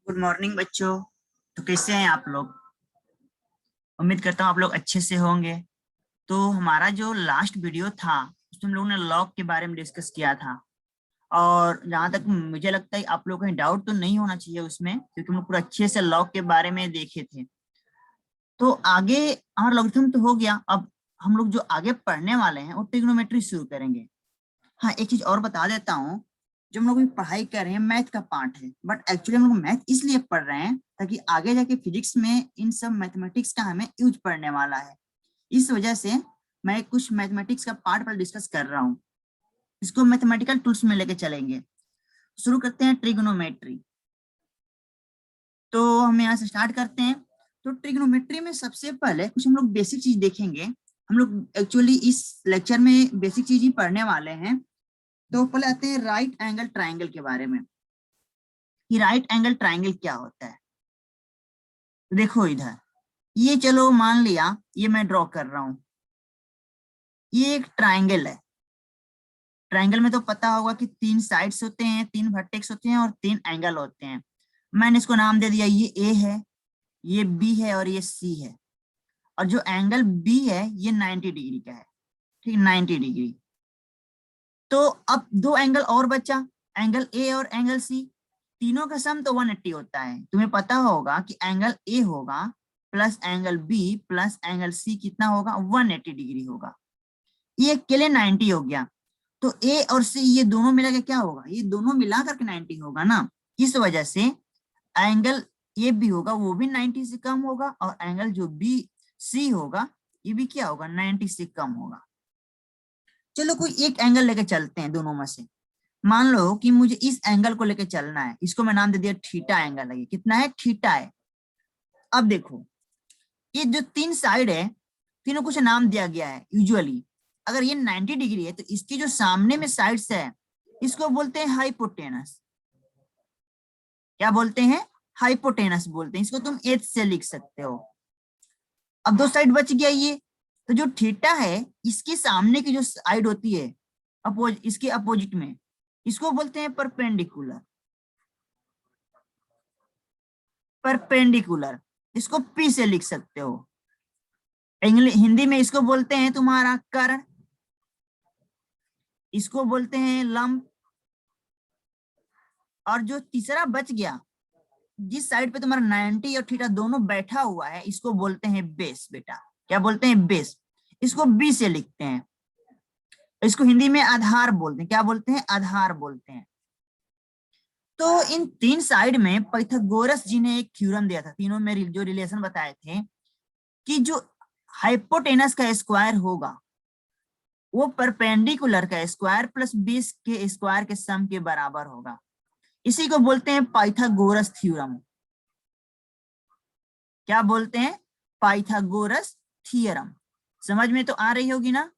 Good morning बच्चों। तो कैसे हैं आप लोग? उम्मीद करता हूँ आप लोग अच्छे से होंगे। तो हमारा जो लास्ट वीडियो था उसमें हम लोगों ने लॉग के बारे में डिस्कस किया था। और जहां तक मुझे लगता है आप लोगों को डाउट तो नहीं होना चाहिए उसमें, क्योंकि हम लोग पूरा अच्छे से लॉग के बारे में देखे थे। तो आगे हमारा लॉगरिथम तो हो गया। अब हम लोग जो आगे पढ़ने वाले हैं वो ट्रिग्नोमेट्री शुरू करेंगे। हाँ, एक चीज और बता देता हूँ। जो हम लोग अभी पढ़ाई कर रहे हैं मैथ का पार्ट है, बट एक्चुअली हम लोग मैथ इसलिए पढ़ रहे हैं ताकि आगे जाके फिजिक्स में इन सब मैथमेटिक्स का हमें यूज पढ़ने वाला है। इस वजह से मैं कुछ मैथमेटिक्स का पार्ट पर डिस्कस कर रहा हूँ। इसको मैथमेटिकल टूल्स में लेके चलेंगे। शुरू करते हैं ट्रिग्नोमेट्री। तो हम यहाँ से स्टार्ट करते हैं। तो ट्रिग्नोमेट्री में सबसे पहले कुछ हम लोग बेसिक चीज देखेंगे। हम लोग एक्चुअली इस लेक्चर में बेसिक चीज ही पढ़ने वाले हैं। तो पहले आते हैं राइट एंगल ट्राइंगल के बारे में कि राइट एंगल ट्राइंगल क्या होता है। तो देखो इधर, ये चलो मान लिया ये मैं ड्रॉ कर रहा हूं। ये एक ट्राइंगल है। ट्राइंगल में तो पता होगा कि तीन साइड्स होते हैं, तीन वर्टेक्स होते हैं और तीन एंगल होते हैं। मैंने इसको नाम दे दिया, ये ए है, ये बी है और ये सी है। और जो एंगल बी है ये 90 डिग्री का है। ठीक, 90 डिग्री। तो अब दो एंगल और बचा, एंगल ए और एंगल सी। तीनों का सम तो 180 होता है। तुम्हें पता होगा कि एंगल ए होगा plus angle B plus angle C कितना होगा, 180 डिग्री होगा। ये अकेले 90 हो गया। तो ए और सी ये दोनों मिला के क्या होगा, ये दोनों मिला करके 90 होगा ना। इस वजह से एंगल ए भी होगा वो भी 90 से कम होगा, और एंगल जो बी सी होगा ये भी क्या होगा, 90 से कम होगा। चलो कोई एक एंगल लेके चलते हैं दोनों में से। मान लो कि मुझे इस एंगल को लेके चलना है, इसको मैं नाम दे दिया थीटा एंगल है। ये कितना है, थीटा है। अब देखो, ये जो तीन साइड है तीनों कुछ नाम दिया गया है यूजुअली। अगर ये 90 डिग्री है तो इसकी जो सामने में साइड्स है इसको बोलते हैं हाइपोटेनस। क्या बोलते हैं, हाइपोटेनस बोलते हैं। इसको तुम एच से लिख सकते हो। अब दो साइड बच गया ये। तो जो थीटा है इसके सामने की जो साइड होती है इसके अपोजिट में, इसको बोलते हैं परपेंडिकुलर। परपेंडिकुलर, इसको पी से लिख सकते हो। इंग्लिश हिंदी में इसको बोलते हैं तुम्हारा कर्ण, इसको बोलते हैं लंब। और जो तीसरा बच गया, जिस साइड पे तुम्हारा 90 और थीटा दोनों बैठा हुआ है, इसको बोलते हैं बेस। बेटा क्या बोलते हैं, बेस। इसको बी से लिखते हैं। इसको हिंदी में आधार बोलते हैं। क्या बोलते हैं, आधार बोलते हैं। तो इन तीन साइड में पाइथागोरस जी ने एक थ्योरम दिया था। तीनों में जो रिलेशन बताए थे कि जो हाइपोटेनस का स्क्वायर होगा वो परपेंडिकुलर का स्क्वायर प्लस बेस के स्क्वायर के सम के बराबर होगा। इसी को बोलते हैं पाइथागोरस थ्योरम। क्या बोलते हैं, पाइथागोरस थ्योरम। समझ में तो आ रही होगी ना।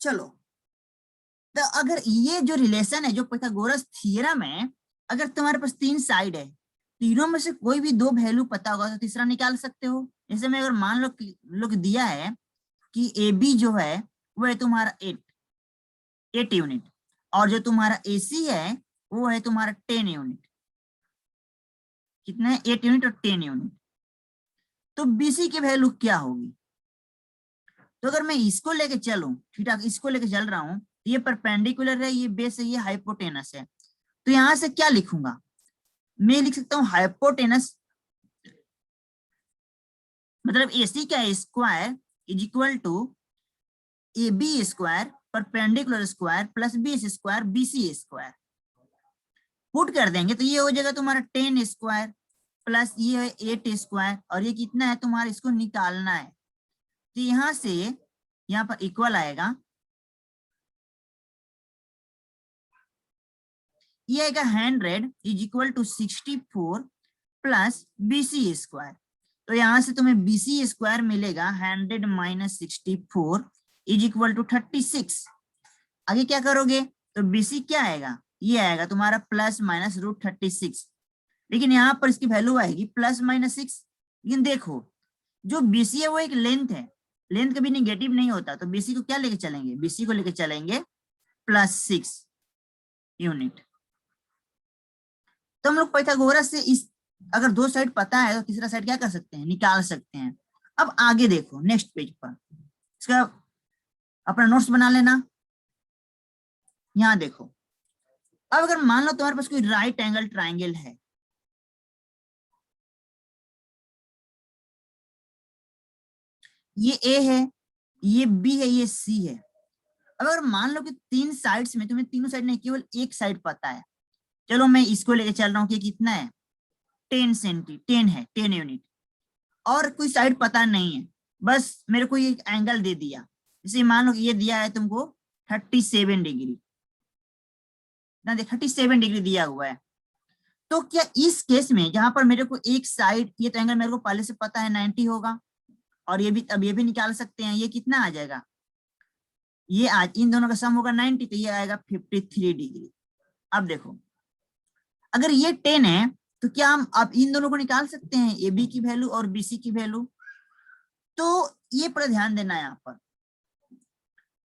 चलो, तो अगर ये जो रिलेशन है, जो पाइथागोरस थ्योरम है, अगर तुम्हारे पास तीन साइड है, तीनों में से कोई भी दो वैल्यू पता होगा तो तीसरा निकाल सकते हो। जैसे मैं अगर मान लो लोग दिया है कि ए बी जो है वो है तुम्हारा 8 यूनिट, और जो तुम्हारा ए सी है वो है तुम्हारा 10 यूनिट। कितना है, 8 यूनिट और 10 यूनिट। तो बीसी की वैल्यू क्या होगी। तो अगर मैं इसको लेके चलूं, ठीक है, इसको लेके चल रहा हूं, ये परपेंडिकुलर है, ये बेस है, ये हाइपोटेनस है। तो यहां से क्या लिखूंगा, मैं लिख सकता हूं हाइपोटेनस मतलब एसी का square is equal to A B square perpendicular square plus B square BC square. Put कर देंगे तो ये हो जाएगा तुम्हारा 10 स्क्वायर प्लस ये है 8 स्क्वायर, और ये कितना है तुम्हारा, इसको निकालना है। तो यहां से यहाँ पर इक्वल आएगा, ये आएगा 100 is equal to 64 plus BC square. तो यहां से तुम्हें बीसी स्क्वायर मिलेगा 100 माइनस 64 इज इक्वल टू 36। आगे क्या करोगे, तो बीसी क्या आएगा, ये आएगा तुम्हारा प्लस माइनस √36। लेकिन यहाँ पर इसकी वैल्यू आएगी प्लस माइनस 6। लेकिन देखो, जो बीसी है वो एक लेंथ है, लेंथ कभी निगेटिव नहीं होता। तो बीसी को क्या लेके चलेंगे, बीसी को लेके चलेंगे +6 यूनिट। तो हम लोग पाइथागोरस से इस अगर दो साइड पता है तो तीसरा साइड क्या कर सकते हैं, निकाल सकते हैं। अब आगे देखो नेक्स्ट पेज पर, इसका अपना नोट्स बना लेना। यहाँ देखो, अब अगर मान लो तुम्हारे पास कोई राइट एंगल ट्राइंगल है, ये ए है, ये बी है, ये सी है। अब अगर मान लो कि तीन साइड्स में तुम्हें तीनों साइड नहीं केवल एक साइड पता है, चलो मैं इसको लेके चल रहा हूँ कि कितना है 10 है 10 यूनिट, और कोई साइड पता नहीं है, बस मेरे को ये एंगल दे दिया, जैसे मान लो ये दिया है तुमको 37 डिग्री ना, 37 डिग्री दिया हुआ है। तो क्या इस केस में जहां पर मेरे को एक साइड, ये तो एंगल मेरे को पहले से पता है 90 होगा, और ये भी अब ये भी निकाल सकते हैं, ये कितना आ जाएगा, ये आज इन दोनों का सम होगा 90, तो ये आएगा 53 डिग्री। अब देखो अगर ये 10 है तो क्या हम अब इन दोनों को निकाल सकते हैं, ए बी की वैल्यू और बी सी की वैल्यू। तो ये पर ध्यान देना है यहाँ पर।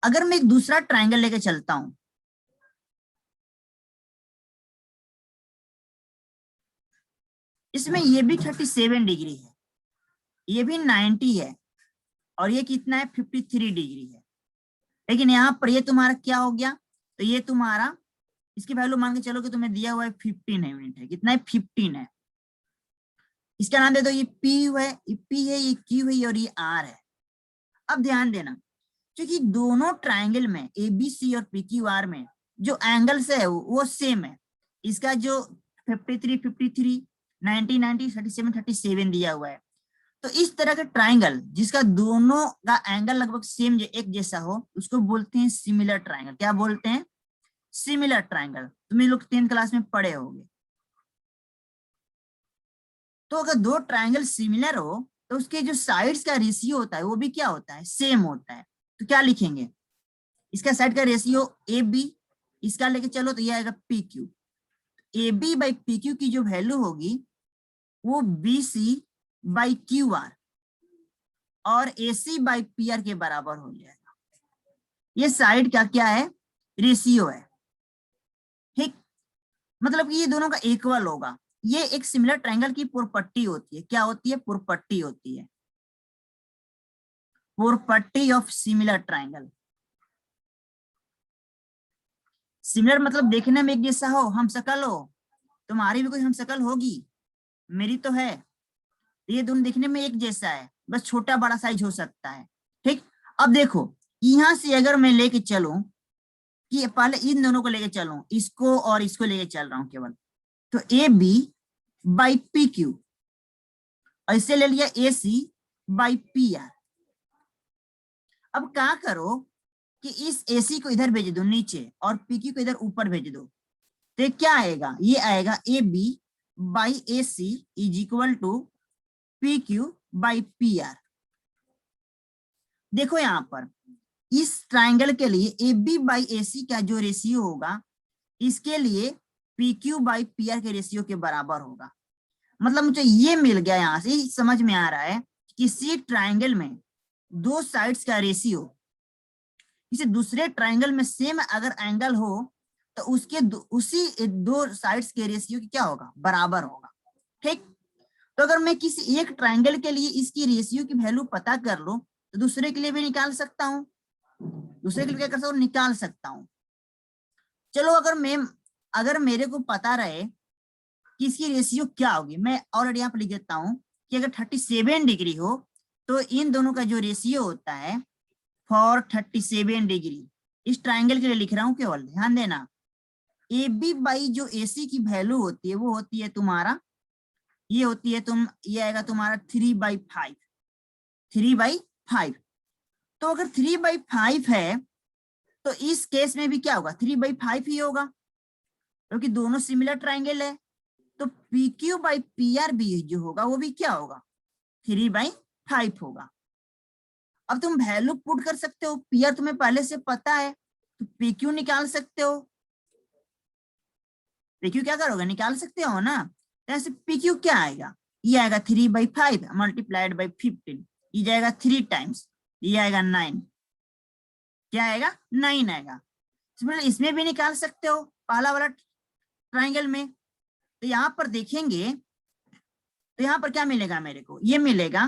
अगर मैं एक दूसरा ट्राइंगल लेके चलता हूं, इसमें ये भी 37 डिग्री है, ये भी 90 है, और ये कितना है 53 डिग्री है, लेकिन यहाँ पर ये तुम्हारा क्या हो गया, तो ये तुम्हारा इसकी वैल्यू मान के चलो कि तुम्हें दिया हुआ है 15 यूनिट है, कितना है 15 है। इसका नाम दे दो, ये पी है, ये पी है, ये क्यू है और ये आर है। अब ध्यान देना, क्योंकि दोनों ट्राइंगल में ए बी सी और पी क्यू आर में जो एंगल्स है वो सेम है। इसका जो 53 53 90 90 37 37 दिया हुआ है, तो इस तरह का ट्राइंगल जिसका दोनों का एंगल लगभग सेम एक जैसा हो उसको बोलते हैं सिमिलर ट्राइंगल। क्या बोलते हैं, सिमिलर ट्राइंगल। तुम लोग 10th क्लास में पढ़े होंगे। तो अगर दो ट्राइंगल सिमिलर हो तो उसके जो साइड्स का रेशियो होता है वो भी क्या होता है, सेम होता है। तो क्या लिखेंगे, इसका साइड का रेशियो ए बी, इसका लेके चलो तो ये आएगा P Q. A B by P Q की जो वैल्यू होगी वो B C by Q R और A C by P R के बराबर हो जाएगा। ये साइड का क्या है, रेशियो है, ठीक। मतलब कि ये दोनों का इक्वल होगा। ये एक सिमिलर ट्रायंगल की प्रॉपर्टी होती है। क्या होती है, प्रॉपर्टी होती है, property of similar triangle. Similar मतलब देखने में एक जैसा हो, हम शकल हो, तुम्हारी भी कोई हम शकल होगी, मेरी तो है, ये दोनों दिखने में एक जैसा है, बस छोटा बड़ा साइज हो सकता है, ठीक। अब देखो यहां से अगर मैं लेके चलूं कि पहले इन दोनों को लेके चलूं, इसको और इसको लेके चल रहा हूं केवल, तो A B by P Q, ऐसे ले लिया A C by P R. अब क्या करो कि इस ए सी को इधर भेज दो नीचे और पी क्यू को इधर ऊपर भेज दो, तो क्या आएगा, ये आएगा A B by A C is equal to P Q by P R. देखो यहां पर इस ट्राइंगल के लिए ए बी बाई ए सी का जो रेशियो होगा इसके लिए P Q by P R के रेशियो के बराबर होगा। मतलब मुझे ये मिल गया, यहां से समझ में आ रहा है किसी ट्राइंगल में दो साइड्स का रेशियो किसी दूसरे ट्राइंगल में सेम अगर एंगल हो तो उसके उसी दो साइड्स के रेशियो की क्या होगा, बराबर होगा, ठीक। तो अगर मैं किसी एक ट्राइंगल के लिए इसकी रेशियो की वैल्यू पता कर लूं तो दूसरे के लिए भी निकाल सकता हूं, दूसरे के लिए क्या कर सकता हूं, निकाल सकता हूं। चलो अगर मेरे को पता रहे कि इसकी रेशियो क्या होगी, मैं ऑलरेडी यहाँ पर लिख देता हूं कि अगर 37 डिग्री हो तो इन दोनों का जो रेशियो होता है फॉर 37 डिग्री, इस ट्राइंगल के लिए लिख रहा हूं केवल, ध्यान देना, ए बी बाई जो ए सी की वैल्यू होती है वो होती है तुम्हारा, ये होती है ये आएगा तुम्हारा 3/5, 3/5। तो अगर 3/5 है तो इस केस में भी क्या होगा, 3/5 ही होगा, क्योंकि दोनों सिमिलर ट्राइंगल है। तो P Q by P are भी जो होगा वो भी क्या होगा, 3/5 होगा। अब तुम वैल्यू पुट कर सकते हो, पी आर तुम्हें पहले से पता है तो पी क्यू निकाल सकते हो। पी क्यू क्या करोगे, निकाल सकते हो ना। ऐसे पी क्यू क्या आएगा, ये आएगा 3/5 मल्टीप्लाइड बाई 15, ये जाएगा 3 टाइम्स, ये आएगा 9, क्या आएगा 9 आएगा। इसमें भी निकाल सकते हो पहला वाला ट्राइंगल में, तो यहाँ पर देखेंगे तो यहाँ पर क्या मिलेगा मेरे को, ये मिलेगा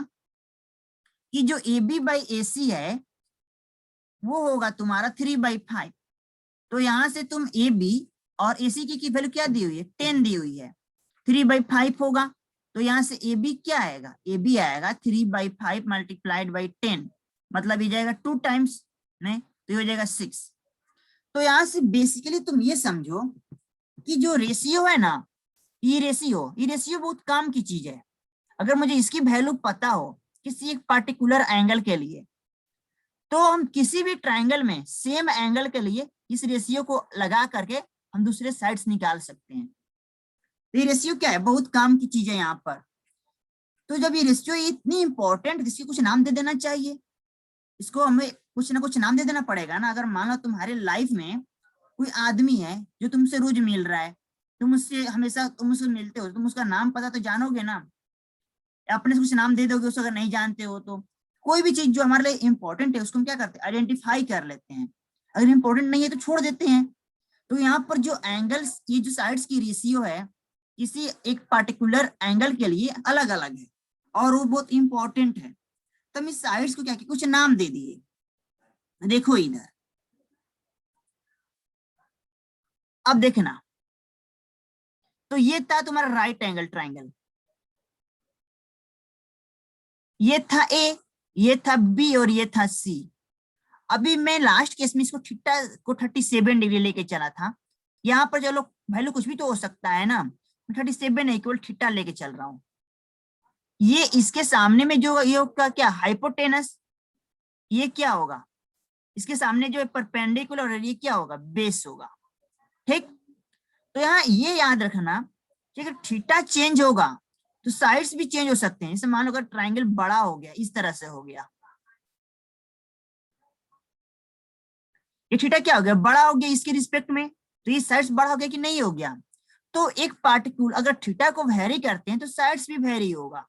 कि जो AB बाई AC है वो होगा तुम्हारा 3/5। तो यहाँ से तुम AB और AC की वैल्यू क्या दी हुई है, 10 दी हुई है, 3/5 होगा। तो यहाँ से AB क्या आएगा, AB आएगा 3/5 मल्टीप्लाइड बाई 10, मतलब ये जाएगा 2 टाइम्स, नहीं तो ये हो जाएगा 6। तो यहाँ से बेसिकली तुम ये समझो कि जो रेशियो है ना, ये रेशियो बहुत काम की चीज है। अगर मुझे इसकी वैल्यू पता हो किसी एक पर्टिकुलर एंगल के लिए, तो हम किसी भी ट्रायंगल में सेम एंगल के लिए इस रेशियो को लगा करके हम दूसरे साइड्स निकाल सकते हैं। तो ये रेशियो क्या है, बहुत काम की चीज है यहाँ पर। तो जब ये रेशियो इतनी इंपॉर्टेंट, इसकी कुछ नाम दे देना चाहिए, इसको हमें कुछ ना कुछ नाम दे देना पड़ेगा ना। अगर मान लो तुम्हारे लाइफ में कोई आदमी है जो तुमसे रोज मिल रहा है, तुम उससे मिलते हो, तुम उसका नाम पता तो जानोगे ना, अपने से कुछ नाम दे दोगे उसको अगर नहीं जानते हो तो। कोई भी चीज जो हमारे लिए इंपॉर्टेंट है उसको हम क्या करते हैं, आइडेंटिफाई कर लेते हैं, अगर इंपॉर्टेंट नहीं है तो छोड़ देते हैं। तो यहाँ पर जो एंगल्स, ये जो साइड्स की रेशियो है किसी एक पर्टिकुलर एंगल के लिए अलग अलग है और वो बहुत इंपॉर्टेंट है। तो हम इस साइड्स को क्या किया, कुछ नाम दे दिए। देखो इधर, अब देखना, तो ये था तुम्हारा राइट एंगल ट्राइंगल, ये था A, ये था B और ये था C। अभी मैं लास्ट केस में इसको थीटा को 37 डिग्री लेके चला था। यहाँ पर चलो वैल्यू कुछ भी तो हो सकता है ना, 37 इक्वल थीटा लेके चल रहा हूँ। ये इसके सामने में जो ये होगा क्या, हाइपोटेनस, ये क्या होगा, इसके सामने जो है परपेंडिकुलर, और ये क्या होगा, बेस होगा। ठीक, तो यहाँ ये याद रखना कि अगर थीटा चेंज होगा तो साइड्स भी चेंज हो सकते हैं। जैसे मान लो अगर ट्राइंगल बड़ा हो गया, इस तरह से हो गया, ये थीटा क्या हो गया, बड़ा हो गया इसके रिस्पेक्ट में, तो ये साइड्स बड़ा हो गया कि नहीं हो गया। तो एक पार्टिकुलर अगर थीटा को वेरी करते हैं तो साइड्स भी वेरी होगा।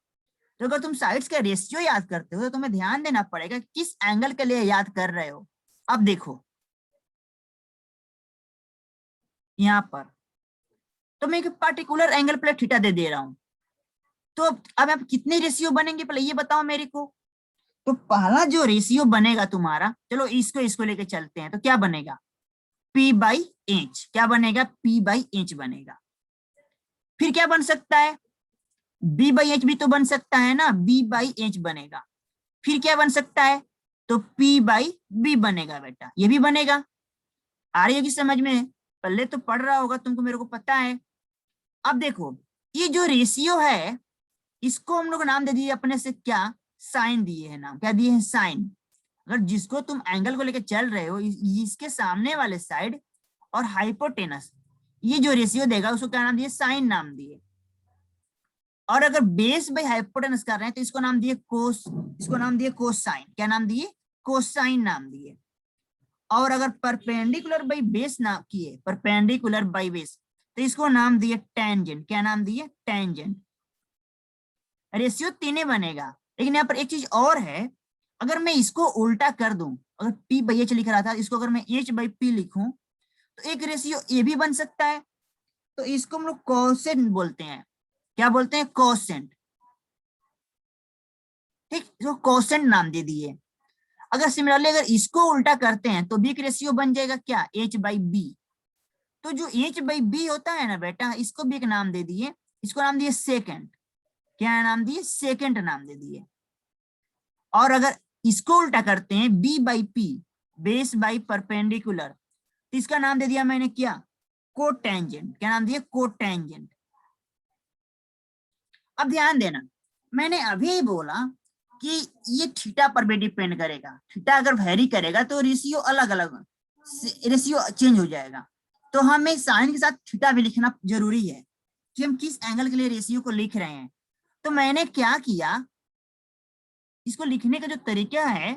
तो अगर तुम साइड्स का रेशियो याद करते हो तो तुम्हें ध्यान देना पड़ेगा किस एंगल के लिए याद कर रहे हो। अब देखो यहाँ पर तो मैं एक पर्टिकुलर एंगल पर थीटा दे रहा हूं, तो अब कितने रेशियो बनेंगे पहले ये बताओ मेरे को। तो पहला जो रेशियो बनेगा तुम्हारा, चलो इसको लेके चलते हैं, तो क्या बनेगा, P/H, क्या बनेगा, P/H बनेगा। फिर क्या बन सकता है, B/H भी तो बन सकता है ना, B/H बनेगा। फिर क्या बन सकता है, तो P/B बनेगा बेटा, ये भी बनेगा। आ रही होगी समझ में, पहले तो पढ़ रहा होगा तुमको, मेरे को पता है। अब देखो ये जो रेशियो है इसको हम लोग नाम दे दिए अपने से, क्या, साइन दिए है नाम, क्या दिए हैं, साइन। अगर जिसको तुम एंगल को लेकर चल रहे हो, इसके सामने वाले साइड और हाइपोटेनस, ये जो रेशियो देगा उसको क्या नाम दिए, साइन नाम दिए। और अगर बेस बाई हाइपोटेनस कर रहे हैं तो इसको नाम दिए कोस, इसको नाम दिए कोसाइन, क्या नाम दिए, कोसाइन नाम दिए। और अगर परपेंडिकुलर बाई बेस नाम किए, परपेंडिकुलर बाई बेस, तो इसको नाम दिए टेंजेंट, क्या नाम दिए, टेंजेंट। रेशियो 3 बनेगा। लेकिन यहाँ पर एक चीज और है, अगर मैं इसको उल्टा कर दूं, अगर P/H लिख रहा था, इसको अगर मैं H/P लिखूं तो एक रेशियो ए भी बन सकता है। तो इसको हम लोग कोसेंट बोलते हैं, क्या बोलते हैं, कोसेंट। ठीक, इसको कोसेंट नाम दे दिए। अगर सिमिलरली अगर इसको उल्टा करते हैं तो भी एक रेशियो बन जाएगा, क्या, H/B। तो जो H/B होता है ना बेटा, इसको भी एक नाम दे दिए, इसको नाम दिए सेकेंड, क्या नाम दिए, सेकेंड नाम दे दिए। और अगर इसको उल्टा करते हैं B/P, बेस बाई परपेंडिकुलर, तो इसका नाम दे दिया मैंने क्या, कोटेंजेंट, क्या नाम दिया, कोटेंजेंट। अब ध्यान देना, मैंने अभी बोला कि ये थीटा पर भी डिपेंड करेगा, थीटा अगर वेरी करेगा तो रेशियो अलग अलग, रेशियो चेंज हो जाएगा। तो हमें साइन के साथ थीटा भी लिखना जरूरी है कि हम किस एंगल के लिए रेशियो को लिख रहे हैं। तो मैंने क्या किया, इसको लिखने का जो तरीका है,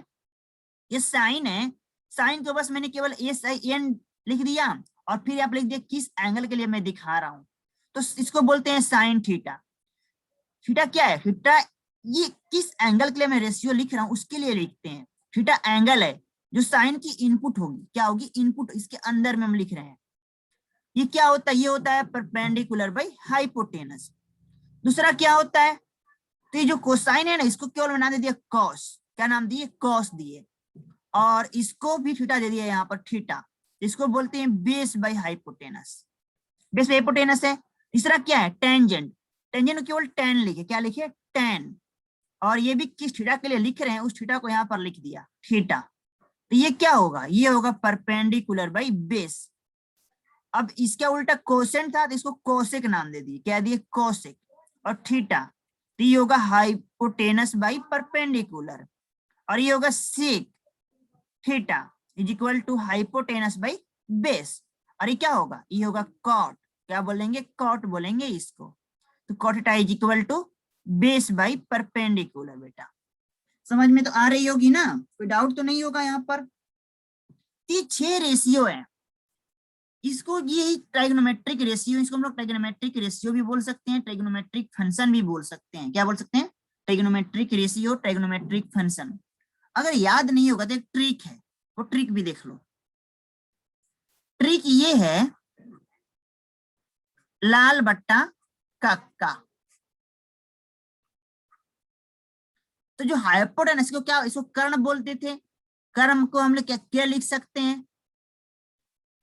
ये साइन है, साइन को बस मैंने केवल SIN लिख दिया और फिर आप लिख दिया किस एंगल के लिए मैं दिखा रहा हूं, तो इसको बोलते हैं साइन थीटा। थीटा क्या है, थीटा ये किस एंगल के लिए मैं रेशियो लिख रहा हूं उसके लिए लिखते हैं। थीटा एंगल है जो साइन की इनपुट होगी, क्या होगी, इनपुट, इसके अंदर में हम लिख रहे हैं। ये क्या होता है, ये होता है परपेंडिकुलर बाई हाइपोटेनस। दूसरा क्या होता है, तो ये जो कोसाइन है ना, इसको केवल बना दे दिया कॉस, क्या नाम दिए, कॉस दिए, और इसको भी थीटा दे दिया यहाँ पर थीटा, इसको बोलते हैं base by hypotenuse, base by hypotenuse है। तीसरा क्या है, टेंजेंट, टेंजेंट को केवल टेन लिखे, क्या लिखे, टेन, और ये भी किस थीटा के लिए लिख रहे हैं, उस थीटा को यहाँ पर लिख दिया थीटा, तो ये क्या होगा, ये होगा परपेंडिकुलर बाई बेस। अब इसका उल्टा कोसेंट था तो इसको कोसेक नाम दे दिए, क्या दिए, कोसेक, और थीटा, तो ये होगा हाइपोटेनस बाई परपेंडिकुलर, और ये होगा sec theta is equal to hypotenuse by base, और ये क्या होगा, ये होगा कॉट, क्या बोलेंगे, कॉट बोलेंगे इसको, तो cot theta is equal to base by perpendicular. बेटा समझ में तो आ रही होगी ना, कोई डाउट तो नहीं होगा यहाँ पर। ये 6 रेशियो है, इसको ये ट्राइगोनोमेट्रिक रेशियो, इसको हम लोग ट्राइगोनोमेट्रिक रेशियो भी बोल सकते हैं, ट्राइगोनोमेट्रिक फंक्शन भी बोल सकते हैं, क्या बोल सकते हैं, ट्राइगोनोमेट्रिक रेशियो, ट्राइगोनोमेट्रिक फंक्शन। अगर याद नहीं होगा तो एक ट्रिक है, वो ट्रिक भी देख लो। ट्रिक ये है, लाल बट्टा कक्का, तो जो हाइपोटेनस को क्या, इसको कर्ण बोलते थे, कर्ण को हम लोग क्या लिख सकते हैं,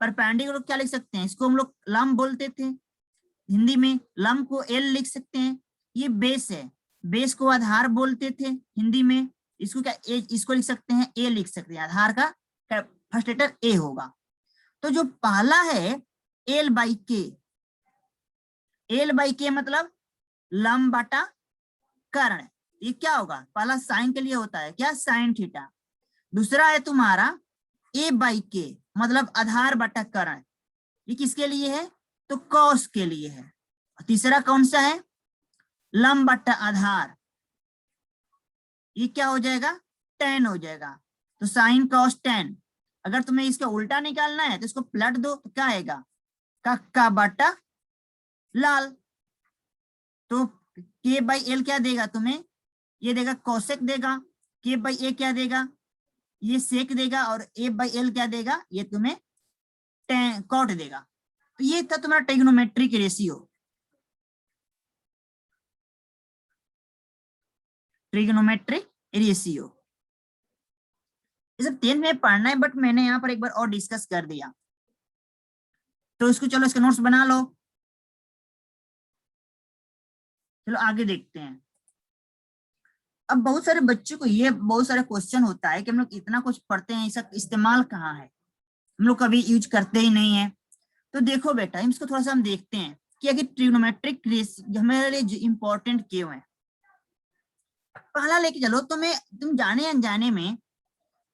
परपेंडिकुलर क्या लिख सकते हैं, इसको हम लोग लंब बोलते थे हिंदी में, लंब को एल लिख सकते हैं। ये बेस है, बेस को आधार बोलते थे हिंदी में, इसको क्या इसको लिख सकते हैं, ए लिख सकते हैं, आधार का फर्स्ट लेटर ए होगा। तो जो पहला है एल बाई के, एल बाई के मतलब लंब बटा कर्ण, ये क्या होगा, पहला साइन के लिए होता है, क्या, साइन थीटा। दूसरा है तुम्हारा ए बाई के मतलब आधार बटा कर्ण, ये किसके लिए है, तो कॉस के लिए है। तीसरा कौन सा है, लंब बटा आधार, ये क्या हो जाएगा, टेन हो जाएगा, तो साइन कॉस टेन। अगर तुम्हें इसका उल्टा निकालना है तो इसको पलट दो, तो क्या आएगा, कक्का बटा लाल, तो के बाई एल क्या देगा तुम्हें, ये देगा कोसेक देगा, के बाई ए क्या देगा, ये सेक देगा, और ए बाई एल क्या देगा, ये तुम्हें कॉट देगा। तो ये था तुम्हारा ट्रिग्नोमेट्रिक रेशियो, ट्रिग्नोमेट्रिक रेशियो, ये सब 10th में पढ़ना है, बट मैंने यहाँ पर एक बार और डिस्कस कर दिया, तो इसको चलो इसके नोट्स बना लो। चलो आगे देखते हैं। अब बहुत सारे बच्चों को ये बहुत सारे क्वेश्चन होता है कि हम लोग इतना कुछ पढ़ते हैं, इसका इस्तेमाल कहाँ है, हम लोग कभी यूज करते ही नहीं है। तो देखो बेटा, इसको थोड़ा सा हम देखते हैं कि अगर ट्रिग्नोमेट्रिक रेशियो हमारे लिए इंपॉर्टेंट क्यों है। पहला लेके चलो, तुम जाने अनजाने में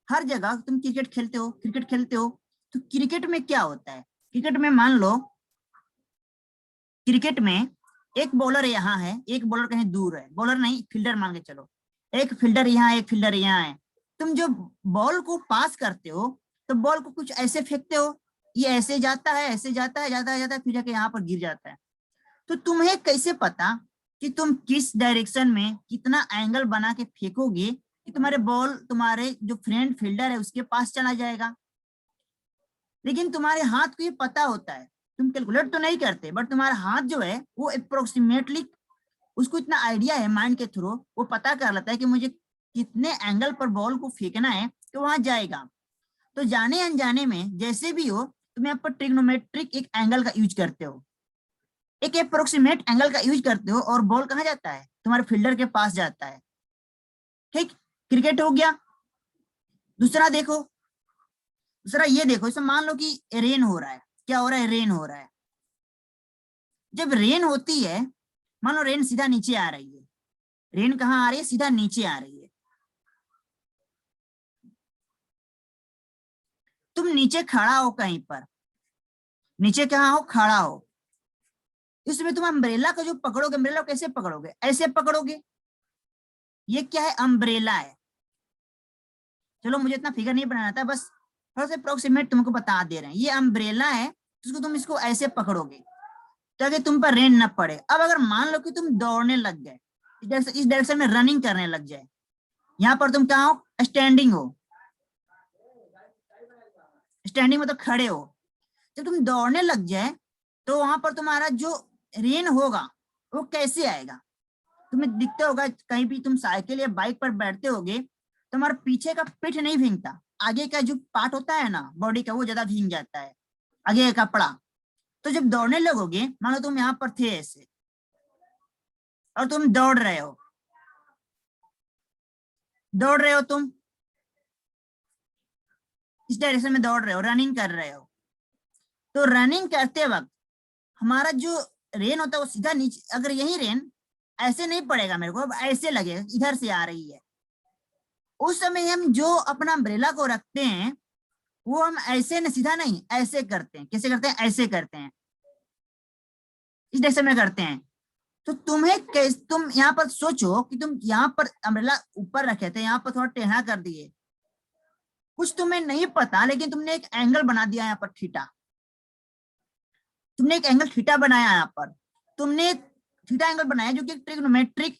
हर जगह तुम क्रिकेट खेलते हो, क्रिकेट खेलते हो, तो क्रिकेट में क्या होता है, क्रिकेट में मान लो, क्रिकेट में एक बॉलर यहाँ है, एक बॉलर कहीं दूर है, बॉलर नहीं फील्डर मान के चलो, एक फील्डर यहाँ है, एक फील्डर यहाँ है। तुम जो बॉल को पास करते हो, तो बॉल को कुछ ऐसे फेंकते हो, ये ऐसे जाता है, ऐसे जाता है, जाता है, जाता है, फिर जाके यहाँ पर गिर जाता है। तो तुम्हें कैसे पता कि तुम किस डायरेक्शन में कितना एंगल बना के फेंकोगे कि तुम्हारे बॉल तुम्हारे जो फ्रेंड फील्डर है उसके पास चला जाएगा। लेकिन तुम्हारे हाथ को ये पता होता है, तुम कैलकुलेट तो नहीं करते, बट तुम्हारा हाथ जो है वो अप्रोक्सीमेटली, उसको इतना आइडिया है माइंड के थ्रू, वो पता कर लेता है कि मुझे कितने एंगल पर बॉल को फेंकना है तो वहां जाएगा। तो जाने अनजाने में जैसे भी हो, तुम यहाँ पर ट्रिग्नोमेट्रिक एक एंगल का यूज करते हो, एक अप्रोक्सीमेट एंगल का यूज करते हो, और बॉल कहाँ जाता है, तुम्हारे फील्डर के पास जाता है। ठीक, क्रिकेट हो गया। दूसरा देखो, दूसरा ये देखो, इसमें मान लो कि रेन हो रहा है, क्या हो रहा है, रेन हो रहा है। जब रेन होती है, मान लो रेन सीधा नीचे आ रही है, रेन कहाँ आ रही है, सीधा नीचे आ रही है। तुम नीचे खड़ा हो कहीं पर, नीचे कहाँ हो, खड़ा हो, इसमें तुम अम्ब्रेला का जो पकड़ोगे, अम्ब्रेला कैसे पकड़ोगे, ऐसे पकड़ोगे, ये क्या है, अम्ब्रेला है। चलो मुझे इतना फिगर नहीं बनाना था, बस थोड़ा सा अप्रोक्सीमेट तुमको बता दे रहे हैं, ये अम्ब्रेला है, जिसको तुम इसको ऐसे पकड़ोगे ताकि तुम पर रेन न पड़े। अब अगर मान लो कि तुम दौड़ने लग गए, इस डायरेक्शन में रनिंग करने लग जाए, यहाँ पर तुम कहाँ हो, स्टैंडिंग हो, स्टैंडिंग मतलब खड़े हो, जब तुम दौड़ने लग जाए तो वहां पर तुम्हारा जो रेन होगा वो कैसे आएगा? तुम्हें दिखता होगा कहीं भी तुम साइकिल या बाइक पर बैठते होगे, तुम्हारा पीछे का पीठ नहीं भींगता, आगे का जो पार्ट होता है ना बॉडी का, वो ज्यादा भींग जाता है, आगे का कपड़ा। तो जब दौड़ने लगोगे, मान लो तुम यहाँ पर थे ऐसे और तुम दौड़ रहे हो, तुम इस डायरेक्शन में दौड़ रहे हो, रनिंग कर रहे हो, तो रनिंग करते वक्त हमारा जो रेन होता है वो सीधा नीचे, अगर यही रेन ऐसे नहीं पड़ेगा मेरे को, अब ऐसे लगेगा इधर से आ रही है, उस समय हम जो अपना अम्ब्रेला को रखते हैं वो हम ऐसे न, सीधा नहीं ऐसे करते हैं। कैसे करते हैं? ऐसे करते हैं, इस डायरेक्शन में करते हैं। तो तुम यहाँ पर सोचो कि तुम यहाँ पर अम्ब्रेला ऊपर रखे थे, यहाँ पर थोड़ा टेढ़ा कर दिए, कुछ तुम्हें नहीं पता, लेकिन तुमने एक एंगल बना दिया यहाँ पर थीटा, तुमने एक एंगल थीटा बनाया यहाँ पर, तुमने थीटा एंगल बनाया जो कि ट्रिग्नोमेट्रिक,